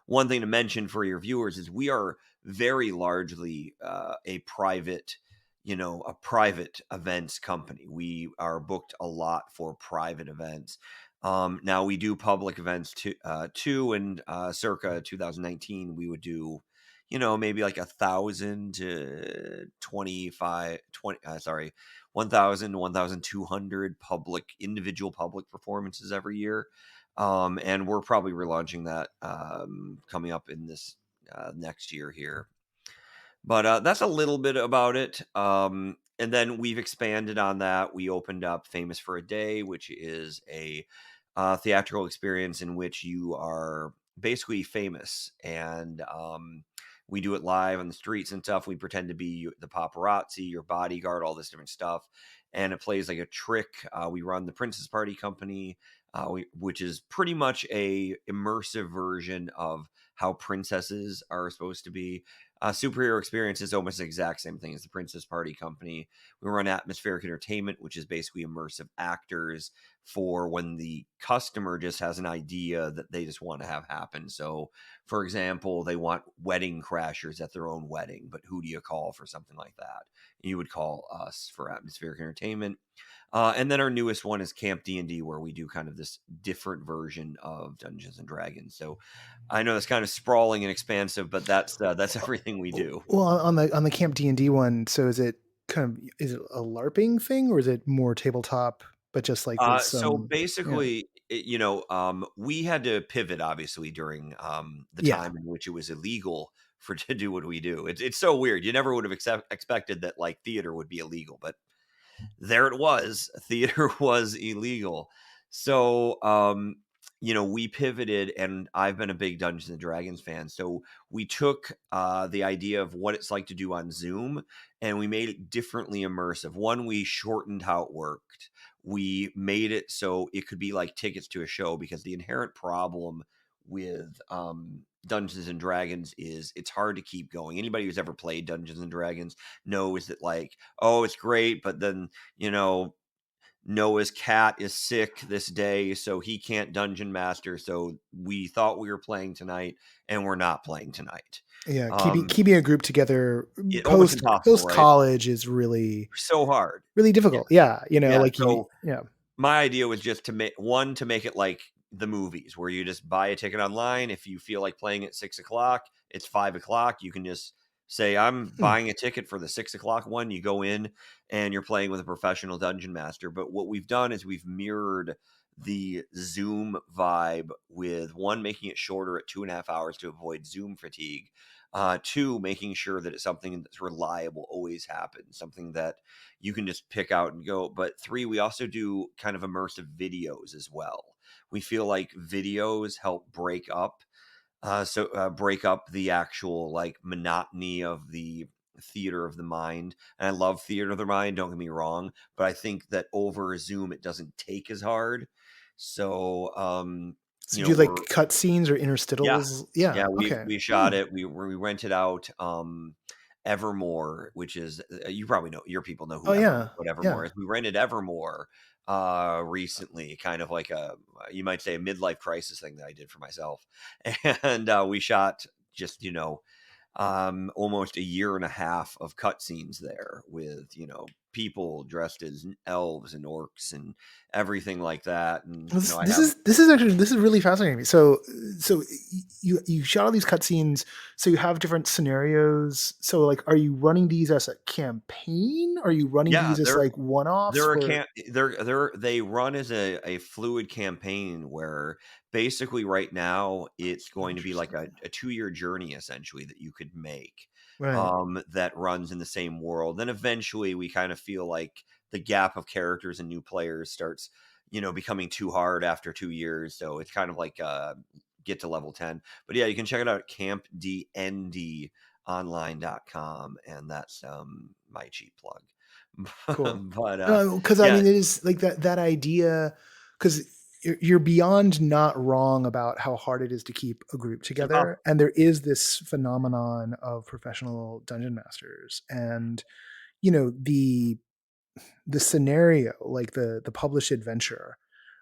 one thing to mention for your viewers is we are very largely a private events company. We are booked a lot for private events. Now we do public events too, and circa 2019 we would do maybe like 1,000 to 1,000 to 1,200 individual public performances every year. And we're probably relaunching that coming up in this next year here. But that's a little bit about it. And then we've expanded on that. We opened up Famous for a Day, which is a theatrical experience in which you are basically famous. And we do it live on the streets and stuff. We pretend to be the paparazzi, your bodyguard, all this different stuff. And it plays like a trick. We run the Princess Party Company, which is pretty much a immersive version of how princesses are supposed to be. Superhero experience is almost the exact same thing as the Princess Party Company. We run atmospheric entertainment, which is basically immersive actors for when the customer just has an idea that they just want to have happen. So, for example, they want wedding crashers at their own wedding, but who do you call for something like that? You would call us for atmospheric entertainment. And then our newest one is Camp D&D, where we do kind of this different version of Dungeons and Dragons. So I know that's kind of sprawling and expansive, but that's everything we do. Well, on the Camp D&D one, so is it a LARPing thing, or is it more tabletop, but just like with So some basically, we had to pivot obviously during the yeah. time in which it was illegal to do what we do. It's so weird. You never would have expected that like theater would be illegal, but there it was. Theater was illegal. So, we pivoted, and I've been a big Dungeons and Dragons fan. So we took the idea of what it's like to do on Zoom, and we made it differently immersive. One, we shortened how it worked. We made it so it could be like tickets to a show, because the inherent problem with Dungeons and Dragons is it's hard to keep going. Anybody who's ever played Dungeons and Dragons knows that, like, oh, it's great, but then Noah's cat is sick this day, so he can't dungeon master. So we thought we were playing tonight, and we're not playing tonight. Yeah, keeping a group together Almost post impossible, right? college is really So hard. really difficult. Yeah, Yeah. like So yeah. my idea was just to make it like the movies, where you just buy a ticket online. If you feel like playing at 6:00, it's 5:00. You can just say, I'm buying a ticket for the 6:00 one. You go in and you're playing with a professional dungeon master. But what we've done is we've mirrored the Zoom vibe with, one, making it shorter at 2.5 hours to avoid Zoom fatigue. Two, making sure that it's something that's reliable, always happens, something that you can just pick out and go. But three, we also do kind of immersive videos as well. We feel like videos help break up the actual like monotony of the theater of the mind. And I love theater of the mind, don't get me wrong, but I think that over Zoom it doesn't take as hard. So So do you like cut scenes or interstittals? Yeah, Okay. we shot it. We rented out Evermore, which is, you probably know, your people know who what Evermore is. We rented Evermore recently, kind of like you might say a midlife crisis thing that I did for myself. And we shot just, almost a year and a half of cutscenes there with, people dressed as elves and orcs and everything like that. And this is really fascinating to me. So you shot all these cutscenes. So you have different scenarios. So like, are you running these as a campaign? Are you running these as like one-offs? They run as a fluid campaign where basically right now it's going to be like a 2-year journey essentially that you could make. Right. That runs in the same world. Then eventually we kind of feel like the gap of characters and new players starts, becoming too hard after 2 years. So it's kind of like get to level 10. But yeah, you can check it out at campdndonline.com, and that's my cheap plug. Cool. But because I mean, it is like that idea, because you're beyond not wrong about how hard it is to keep a group together. And there is this phenomenon of professional dungeon masters, and the scenario, like the published adventure.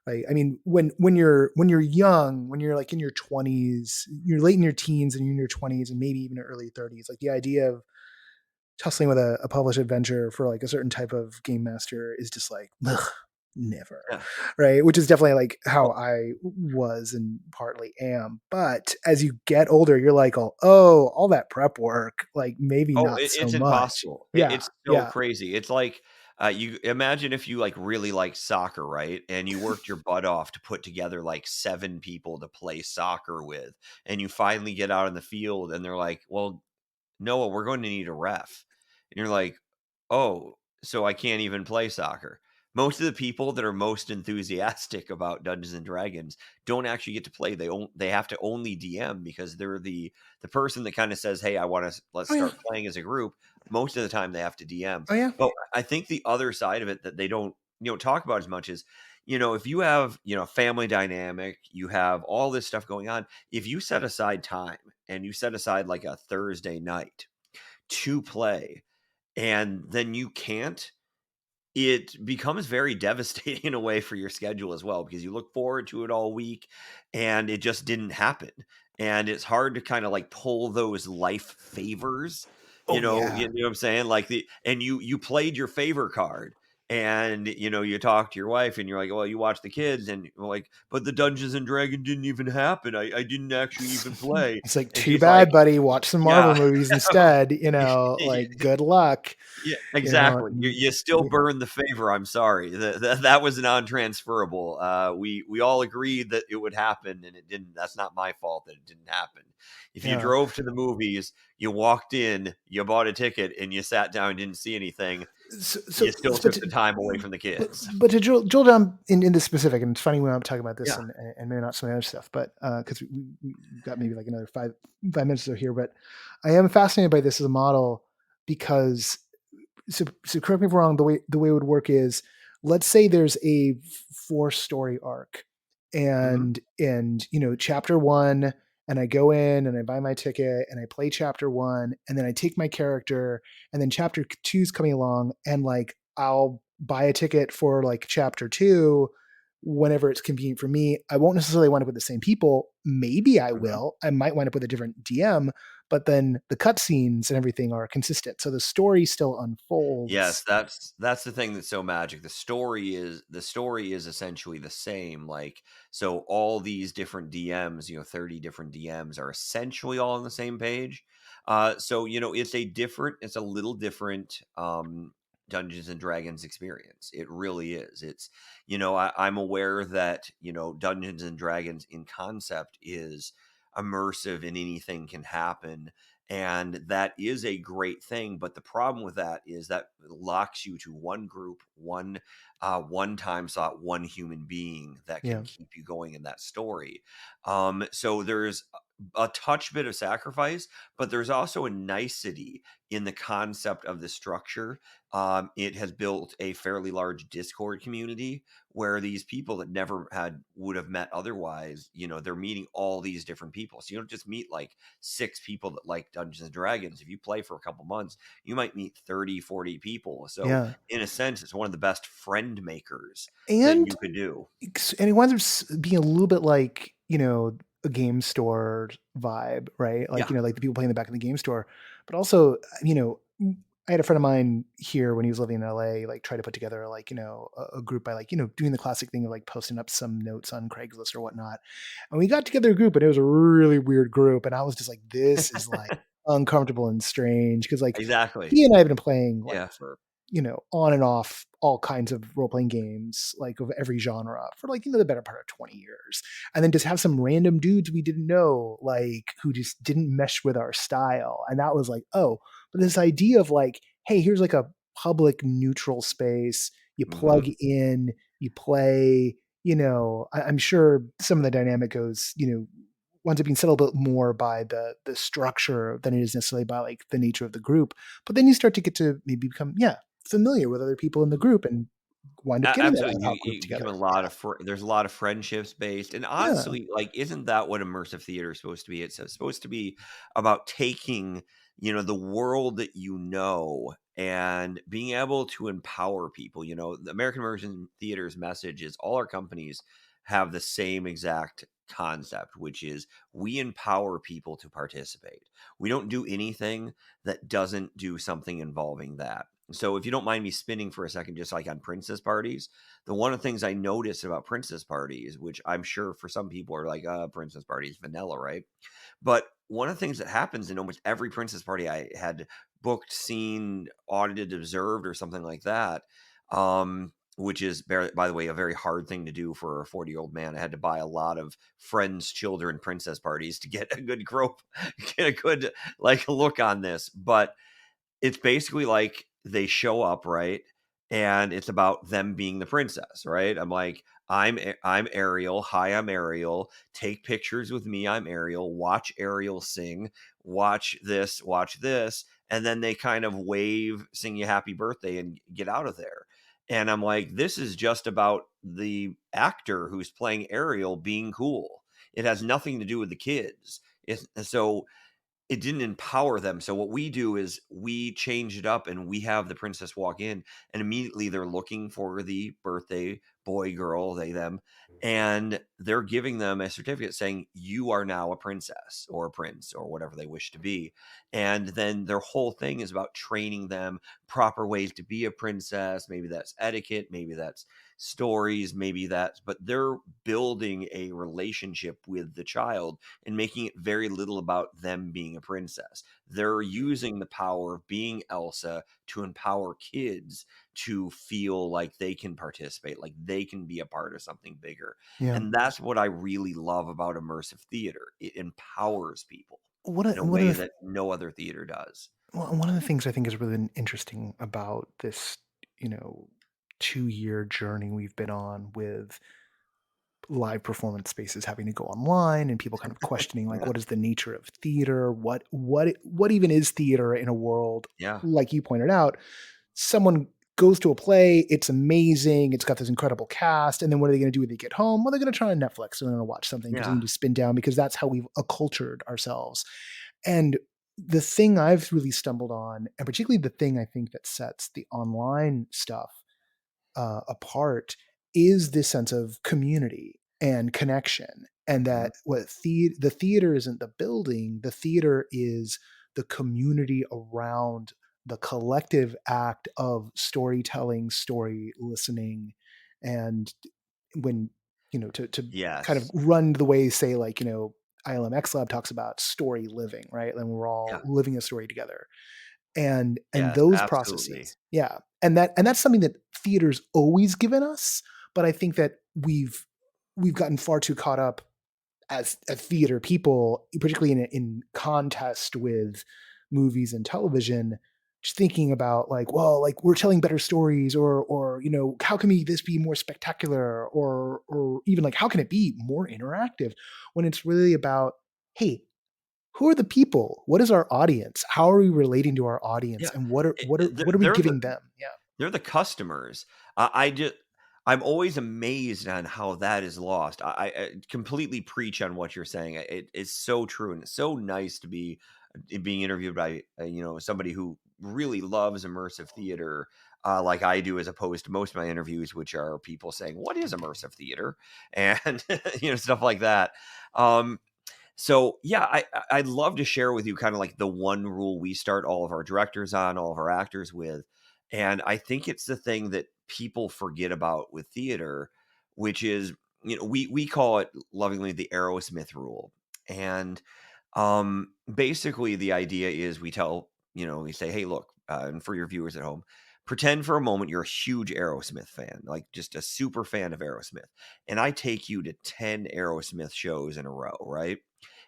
Like, I mean, when you're young, when you're like in your 20s, you're late in your teens and you're in your 20s and maybe even early 30s, like the idea of tussling with a published adventure for like a certain type of game master is just like, ugh, never. Yeah. Right. Which is definitely like how I was and partly am. But as you get older, you're like, oh, all that prep work, like maybe not so it's much. Impossible. Yeah. It's so crazy. It's like, you imagine if you like really like soccer, right? And you worked your butt off to put together like 7 people to play soccer with, and you finally get out in the field and they're like, well, Noah, we're going to need a ref. And you're like, oh, so I can't even play soccer. Most of the people that are most enthusiastic about Dungeons and Dragons don't actually get to play. They have to only DM because they're the person that kind of says, hey, let's start playing as a group. Most of the time they have to DM. Oh yeah. But I think the other side of it that they don't talk about as much is, if you have, family dynamic, you have all this stuff going on. If you set aside time and you set aside like a Thursday night to play, and then you can't, it becomes very devastating in a way for your schedule as well, because you look forward to it all week and it just didn't happen. And it's hard to kind of like pull those life favors, you know what I'm saying? Like you played your favor card, and you talk to your wife and you're like, well, you watch the kids, and you're like, but the Dungeons and Dragons didn't even happen. I didn't actually even play. It's like, too bad, buddy. Watch some Marvel movies instead. Like, good luck. Yeah, exactly. You still burn the favor. I'm sorry. That was non-transferable. We all agreed that it would happen, and it didn't. That's not my fault that it didn't happen. If you drove to the movies, you walked in, you bought a ticket, and you sat down and didn't see anything, you still took the time away from the kids. But to drill down into specific, and it's funny when I'm talking about this and maybe not some other stuff, but because we got maybe like another five minutes or so here, but I am fascinated by this as a model because, so correct me if I'm wrong, the way it would work is, let's say there's a 4-story arc, and chapter 1, and I go in and I buy my ticket and I play chapter 1, and then I take my character, and then chapter 2 is coming along, and like I'll buy a ticket for like chapter 2 whenever it's convenient for me. I won't necessarily wind up with the same people. Maybe I Mhm. will. I might wind up with a different DM, but then the cutscenes and everything are consistent. So the story still Yes, unfolds. that's the thing that's so magic. The story is essentially the same. Like, so all these different DMs, 30 different DMs are essentially all on the same page. So it's a little different Dungeons and Dragons experience. It really is. I'm aware that, Dungeons and Dragons in concept is immersive and anything can happen, and that is a great thing, but the problem with that is that it locks you to one group, one time slot, one human being that Yeah. can keep you going in that story. So there's a touch bit of sacrifice, but there's also a nicety in the concept of the structure. It has built a fairly large Discord community where these people that never had would have met otherwise, they're meeting all these different people. So you don't just meet like 6 people that like Dungeons and Dragons. If you play for a couple months, you might meet 30, 40 people. So Yeah. in a sense, it's one of the best friend makers that And you could do. and it winds up being a little bit like, a game store vibe, right? Like, Yeah. like the people playing in the back of the game store. But also, I had a friend of mine here when he was living in LA, like try to put together like, a group by like, doing the classic thing of like posting up some notes on Craigslist or whatnot. And we got together a group and it was a really weird group. And I was just like, this is like uncomfortable and strange. Cause like Exactly. he and I have been playing like Yeah. for, on and off all kinds of role playing games, like of every genre for like, the better part of 20 years. And then just have some random dudes we didn't know, like who just didn't mesh with our style. And that was like, oh, but this idea of like, hey, here's like a public neutral space. You plug Hmm. in, you play, I'm sure some of the dynamic goes, winds up being settled a bit more by the structure than it is necessarily by like the nature of the group. But then you start to get to maybe become, familiar with other people in the group and wind up getting that ad Absolutely, hoc group you become together. a lot of there's a lot of friendships based, and Yeah. honestly, like, isn't that what immersive theater is supposed to be? It's supposed to be about taking, the world that and being able to empower people. The American Immersion Theater's message is all our companies have the same exact concept, which is we empower people to participate. We don't do anything that doesn't do something involving that. So if you don't mind me spinning for a second, just like on princess parties, the one of the things I noticed about princess parties, which I'm sure for some people are like, princess parties, vanilla, right? But one of the things that happens in almost every princess party I had booked, seen, audited, observed, or something like that, which is, by the way, a very hard thing to do for a 40-year-old man. I had to buy a lot of friends' children princess parties to get a good group, get a good like look on this. But it's basically like they show up, right? And it's about them being the princess, right? I'm like, I'm Ariel. Hi, I'm Ariel. Take pictures with me. I'm Ariel. Watch Ariel sing. Watch this. And then they kind of wave, sing you happy birthday, and get out of there. And I'm like, this is just about the actor who's playing Ariel being cool. It has nothing to do with the kids. So it didn't empower them. So what we do is we change it up and we have the princess walk in and immediately they're looking for the birthday boy, girl, they, them, and they're giving them a certificate saying you are now a princess or a prince or whatever they wish to be. And then their whole thing is about training them proper ways to be a princess. Maybe that's etiquette, maybe that's stories, but they're building a relationship with the child and making it very little about them being a princess. They're using the power of being Elsa to empower kids to feel like they can participate, like they can be a part of something bigger. Yeah. And that's what I really love about immersive theater. It empowers people in a One of way the that no other theater does. Well, one of the things I think is really interesting about this, you know, 2-year journey we've been on with live performance spaces having to go online and people kind of questioning like Yeah. what is the nature of theater, what even is theater in a world Yeah. like you pointed out. Someone goes to a play, it's amazing, it's got this incredible cast, and then what are they going to do when they get home? Well, they're going to turn on Netflix and they're going to watch something because they Yeah. need to spin down because that's how we've accultured ourselves. And the thing I've really stumbled on, and particularly the thing I think that sets the online stuff apart is this sense of community and connection, and that what the theater isn't the building, the theater is the community around the collective act of storytelling, story listening, and when to kind of Yes. run the way, say, like, ILMX Lab talks about story living, right? And we're all Yeah. living a story together, and Yes, those absolutely. processes, yeah, and that's something that theater's always given us, but I think that we've gotten far too caught up as a theater people, particularly in contest with movies and television, just thinking about, like, well, like, we're telling better stories, or how can this be more spectacular, or even, like, how can it be more interactive, when it's really about, hey, who are the people? What is our audience? How are we relating to our audience? Yeah. And what are It what are they're what are we they're the giving them? Yeah. they're the customers. I'm always amazed on how that is lost. I completely preach on what you're saying. It is so true, and it's so nice to be being interviewed by somebody who really loves immersive theater, like I do, as opposed to most of my interviews, which are people saying, "What is immersive theater?" and stuff like that. Um, so yeah, I'd love to share with you kind of like the one rule we start all of our directors on, all of our actors with. And I think it's the thing that people forget about with theater, which is, we call it lovingly the Aerosmith rule. And basically the idea is we say, hey, look, and for your viewers at home, pretend for a moment you're a huge Aerosmith fan, like just a super fan of Aerosmith. And I take you to 10 Aerosmith shows in a row, right?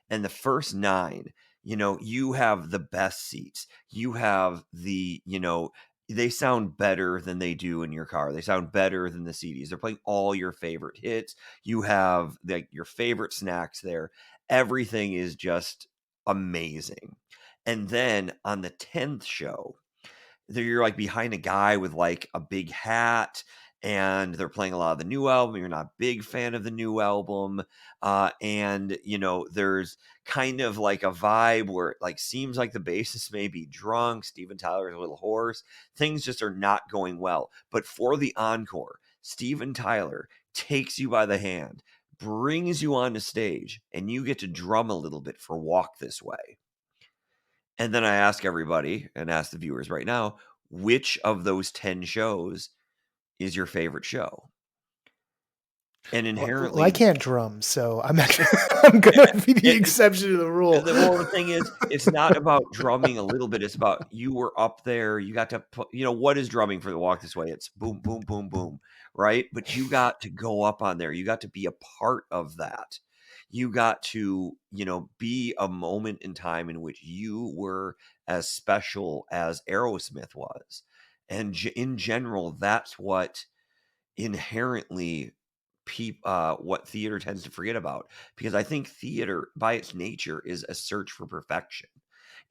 And the first 9, you have the best seats. You have they sound better than they do in your car. They sound better than the CDs. They're playing all your favorite hits. You have your favorite snacks there. Everything is just amazing. And then on the 10th show, you're like behind a guy with like a big hat, and they're playing a lot of the new album. You're not a big fan of the new album. And there's kind of like a vibe where it like seems like the bassist may be drunk. Steven Tyler's a little hoarse. Things just are not going well. But for the encore, Steven Tyler takes you by the hand, brings you onto stage, and you get to drum a little bit for Walk This Way. And then I ask everybody, and ask the viewers right now, which of those 10 shows is your favorite show? And Well, I inherently, can't drum, so I'm actually I'm gonna be the it, exception to the rule. the thing is, it's not about drumming a little bit. It's about you were up there. You got to put, what is drumming for the Walk This Way? It's boom, boom, boom, boom, right? But you got to go up on there. You got to be a part of that. You got to, be a moment in time in which you were as special as Aerosmith was. And in general, that's what inherently what theater tends to forget about, because I think theater by its nature is a search for perfection.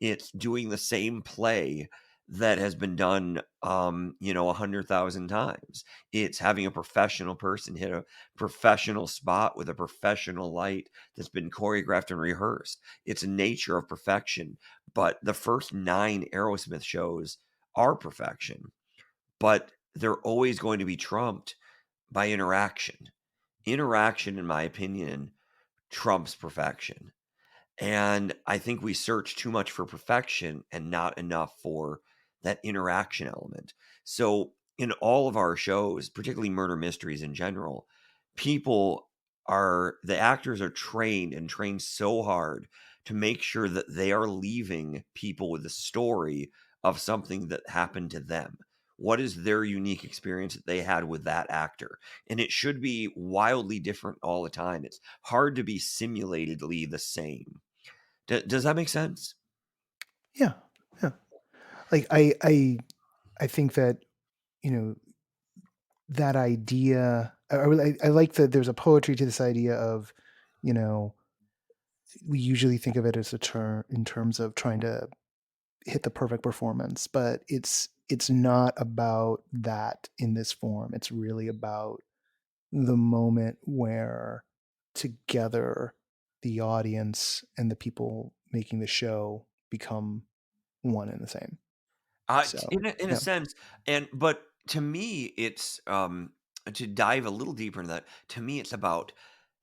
It's doing the same play that has been done 100,000 times. It's having a professional person hit a professional spot with a professional light that's been choreographed and rehearsed. It's a nature of perfection. But the first 9 Aerosmith shows are perfection, but they're always going to be trumped by interaction. Interaction, in my opinion, trumps perfection. And I think we search too much for perfection and not enough for that interaction element. So, in all of our shows, particularly murder mysteries in general, the actors are trained and trained so hard to make sure that they are leaving people with a story of something that happened to them. What is their unique experience that they had with that actor? And it should be wildly different all the time. It's hard to be simulatedly the same. Does that make sense? Yeah, yeah. Like, I think that, you know that idea. I like that there's a poetry to this idea of, you know, we usually think of it as a term in terms of trying to hit the perfect performance, but it's not about that in this form. It's really about the moment where together the audience and the people making the show become one and the same. So, In a yeah. sense, but to me, it's to dive a little deeper into that. To me, it's about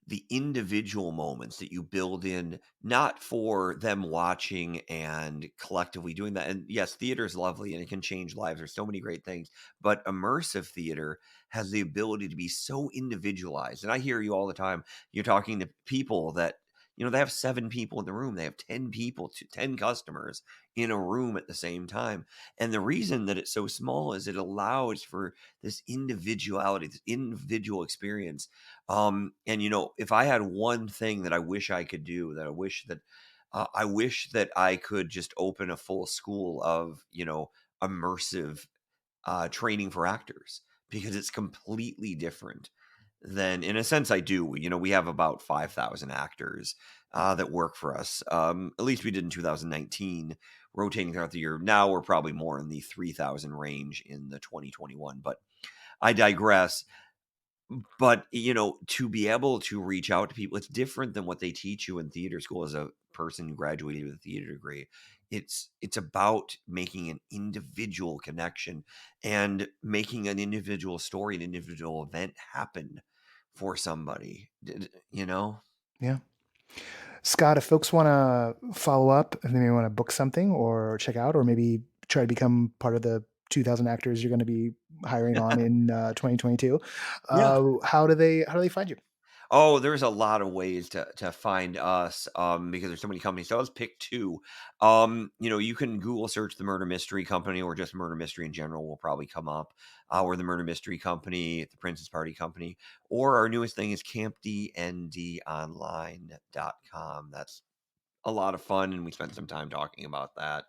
the individual moments that you build in, not for them watching and collectively doing that. And yes, theater is lovely and it can change lives. There's so many great things, but immersive theater has the ability to be so individualized. And I hear you all the time. You're talking to people that, they have 7 people in the room. They have 10 people, 10 customers in a room at the same time. And the reason that it's so small is it allows for this individuality, this individual experience. And if I had one thing that I wish I could do, that I wish that I could just open a full school of, immersive training for actors, because it's completely different than, in a sense, I do. We have about 5,000 actors that work for us. At least we did in 2019, rotating throughout the year. Now we're probably more in the 3,000 range in the 2021, but I digress. But, to be able to reach out to people, it's different than what they teach you in theater school as a person who graduated with a theater degree. It's about making an individual connection and making an individual story, an individual event happen for somebody, Yeah. Scott, if folks want to follow up, if they may want to book something or check out, or maybe try to become part of the 2,000 actors you're going to be hiring on in 2022, Yeah. how do they find you? Oh, there's a lot of ways to find us, because there's so many companies. So let's pick 2. You can Google search the Murder Mystery Company, or just Murder Mystery in general will probably come up. We're the Murder Mystery Company, the Princess Party Company, or our newest thing is campdndonline.com. That's a lot of fun, and we spent some time talking about that.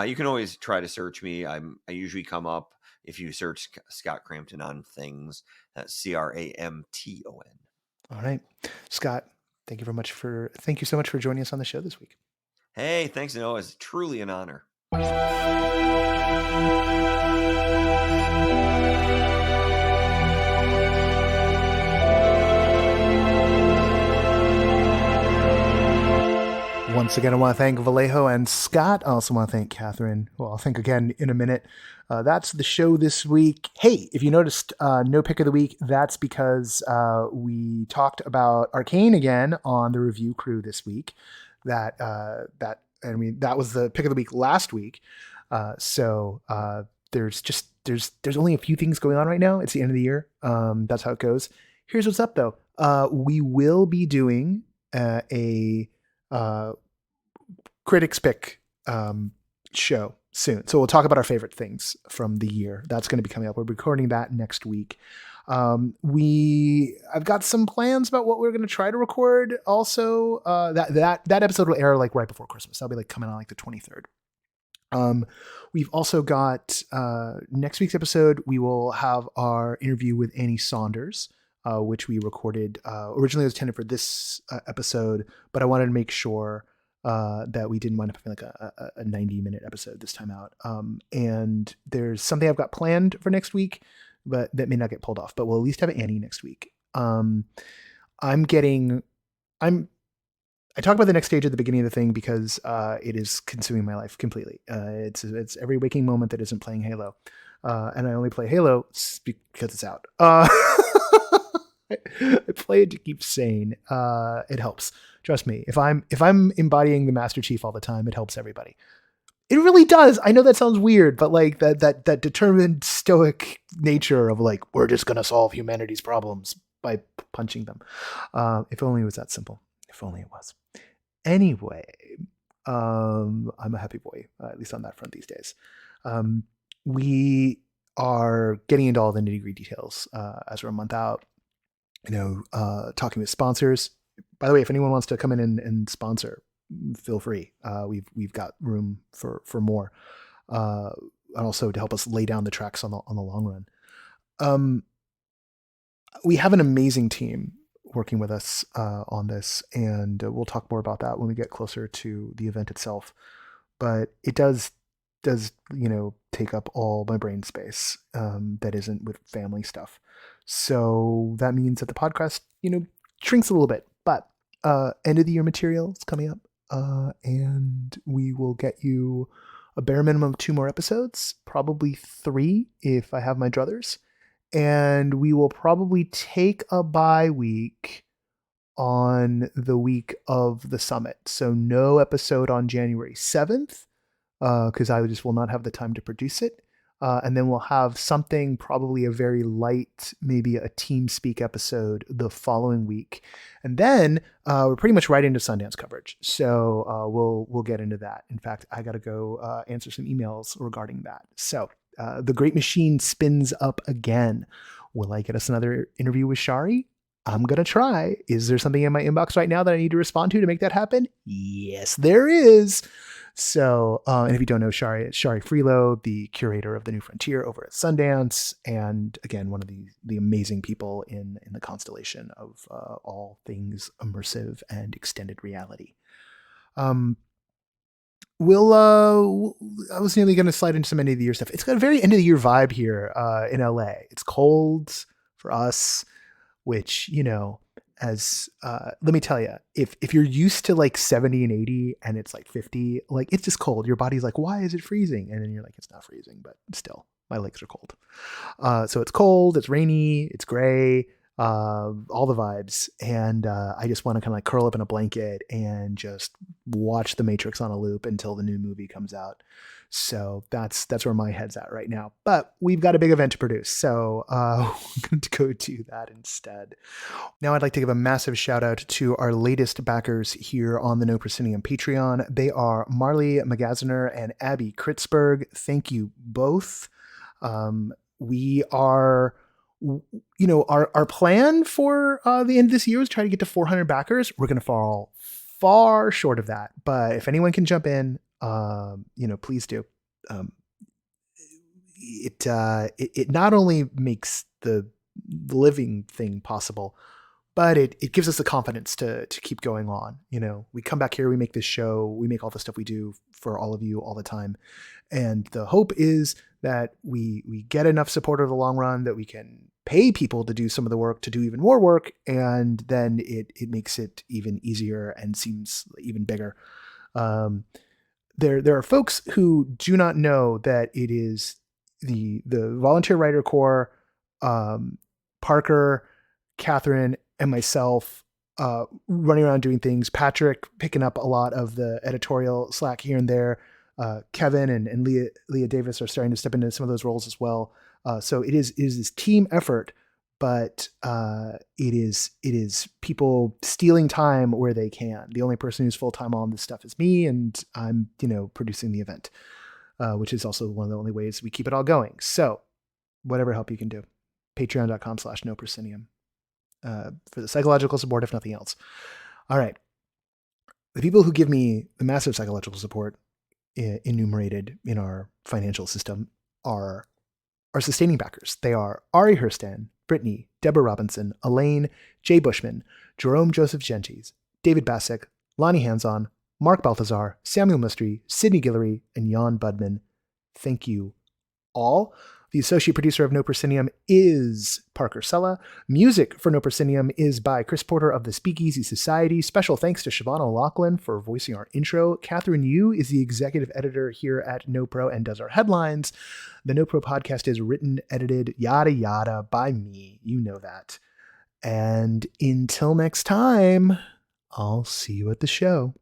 You can always try to search me. I usually come up if you search Scott Cramton on things. That's Cramton. All right. Scott, thank you so much for joining us on the show this week. Hey, thanks, Noah. It's truly an honor. Once again, I want to thank Vallejo and Scott. I also want to thank Kathryn, who I'll thank again in a minute. That's the show this week. Hey, if you noticed no pick of the week, that's because we talked about Arcane again on the review crew this week. That was the pick of the week last week. So there's only a few things going on right now. It's the end of the year. That's how it goes. Here's what's up, though. We will be doing a critics pick show soon. So we'll talk about our favorite things from the year. That's going to be coming up. We're recording that next week. I've got some plans about what we're going to try to record. Also, that episode will air like right before Christmas. That'll be like coming on like the 23rd. We've also got next week's episode. We will have our interview with Annie Saunders, which we recorded. Originally it was intended for this episode, but I wanted to make sure that we didn't wind up having like a 90-minute episode this time out. And there's something I've got planned for next week, but that may not get pulled off. But we'll at least have Annie next week. I talk about the next stage at the beginning of the thing because it is consuming my life completely. It's every waking moment that isn't playing Halo, and I only play Halo because it's out. I play it to keep sane. It helps. Trust me. If I'm embodying the Master Chief all the time, it helps everybody. It really does. I know that sounds weird, but like that determined stoic nature of like, we're just gonna solve humanity's problems by punching them. If only it was that simple. If only it was. Anyway, I'm a happy boy, at least on that front these days. We are getting into all the nitty-gritty details as we're a month out. Talking with sponsors. By the way, if anyone wants to come in and sponsor, feel free. We've got room for more, and also to help us lay down the tracks on the long run. We have an amazing team working with us on this, and we'll talk more about that when we get closer to the event itself. But it does take up all my brain space that isn't with family stuff. So that means that the podcast shrinks a little bit. But end of the year material is coming up, and we will get you a bare minimum of 2 more episodes, probably 3 if I have my druthers. And we will probably take a bye week on the week of the summit. So no episode on January 7th, because I just will not have the time to produce it. And then we'll have something, probably a very light, maybe a TeamSpeak episode the following week. And then we're pretty much right into Sundance coverage. So we'll get into that. In fact, I got to go answer some emails regarding that. So the Great Machine spins up again. Will I get us another interview with Shari? I'm going to try. Is there something in my inbox right now that I need to respond to make that happen? Yes, there is. So, and if you don't know Shari, it's Shari Freelo, the curator of the New Frontier over at Sundance, and again, one of the amazing people in the constellation of all things immersive and extended reality. I was nearly going to slide into some end of the year stuff. It's got a very end of the year vibe here in LA. It's cold for us, which, as let me tell you, if you're used to like 70 and 80 and it's like 50, like it's just cold. Your body's like, why is it freezing? And then you're like, it's not freezing, but still my legs are cold. So it's cold, it's rainy, it's gray, all the vibes. And I just want to kind of like curl up in a blanket and just watch The Matrix on a loop until the new movie comes out. So that's where my head's at right now. But we've got a big event to produce, so we're going to go do that instead. Now I'd like to give a massive shout out to our latest backers here on the No Proscenium Patreon. They are Marley Magaziner and Abby Kritzberg. Thank you both. We are, our plan for the end of this year is try to get to 400 backers. We're going to fall far short of that, but if anyone can jump in, please do. It not only makes the living thing possible, but it gives us the confidence to keep going on. We come back here, we make this show, we make all the stuff we do for all of you all the time. And the hope is that we get enough support over the long run that we can pay people to do some of the work, to do even more work. And then it makes it even easier and seems even bigger. There are folks who do not know that it is the Volunteer Writer Corps, Parker, Kathryn, and myself running around doing things. Patrick picking up a lot of the editorial slack here and there. Kevin and Leah Davis are starting to step into some of those roles as well. So it is this team effort, but it is people stealing time where they can. The only person who's full-time on this stuff is me, and I'm, producing the event, which is also one of the only ways we keep it all going. So whatever help you can do, patreon.com/noproscenium for the psychological support, if nothing else. All right. The people who give me the massive psychological support enumerated in our financial system are our sustaining backers. They are Ari Hurstan, Brittany, Deborah Robinson, Elaine, Jay Bushman, Jerome Joseph Gentes, David Bassick, Lonnie Hanson, Mark Balthazar, Samuel Mustry, Sydney Guillory, and Jan Budman. Thank you all. The associate producer of No Proscenium is Parker Sella. Music for No Proscenium is by Chris Porter of the Speakeasy Society. Special thanks to Siobhan O'Loughlin for voicing our intro. Kathryn Yu is the executive editor here at NoPro and does our headlines. The NoPro podcast is written, edited, yada yada, by me. You know that. And until next time, I'll see you at the show.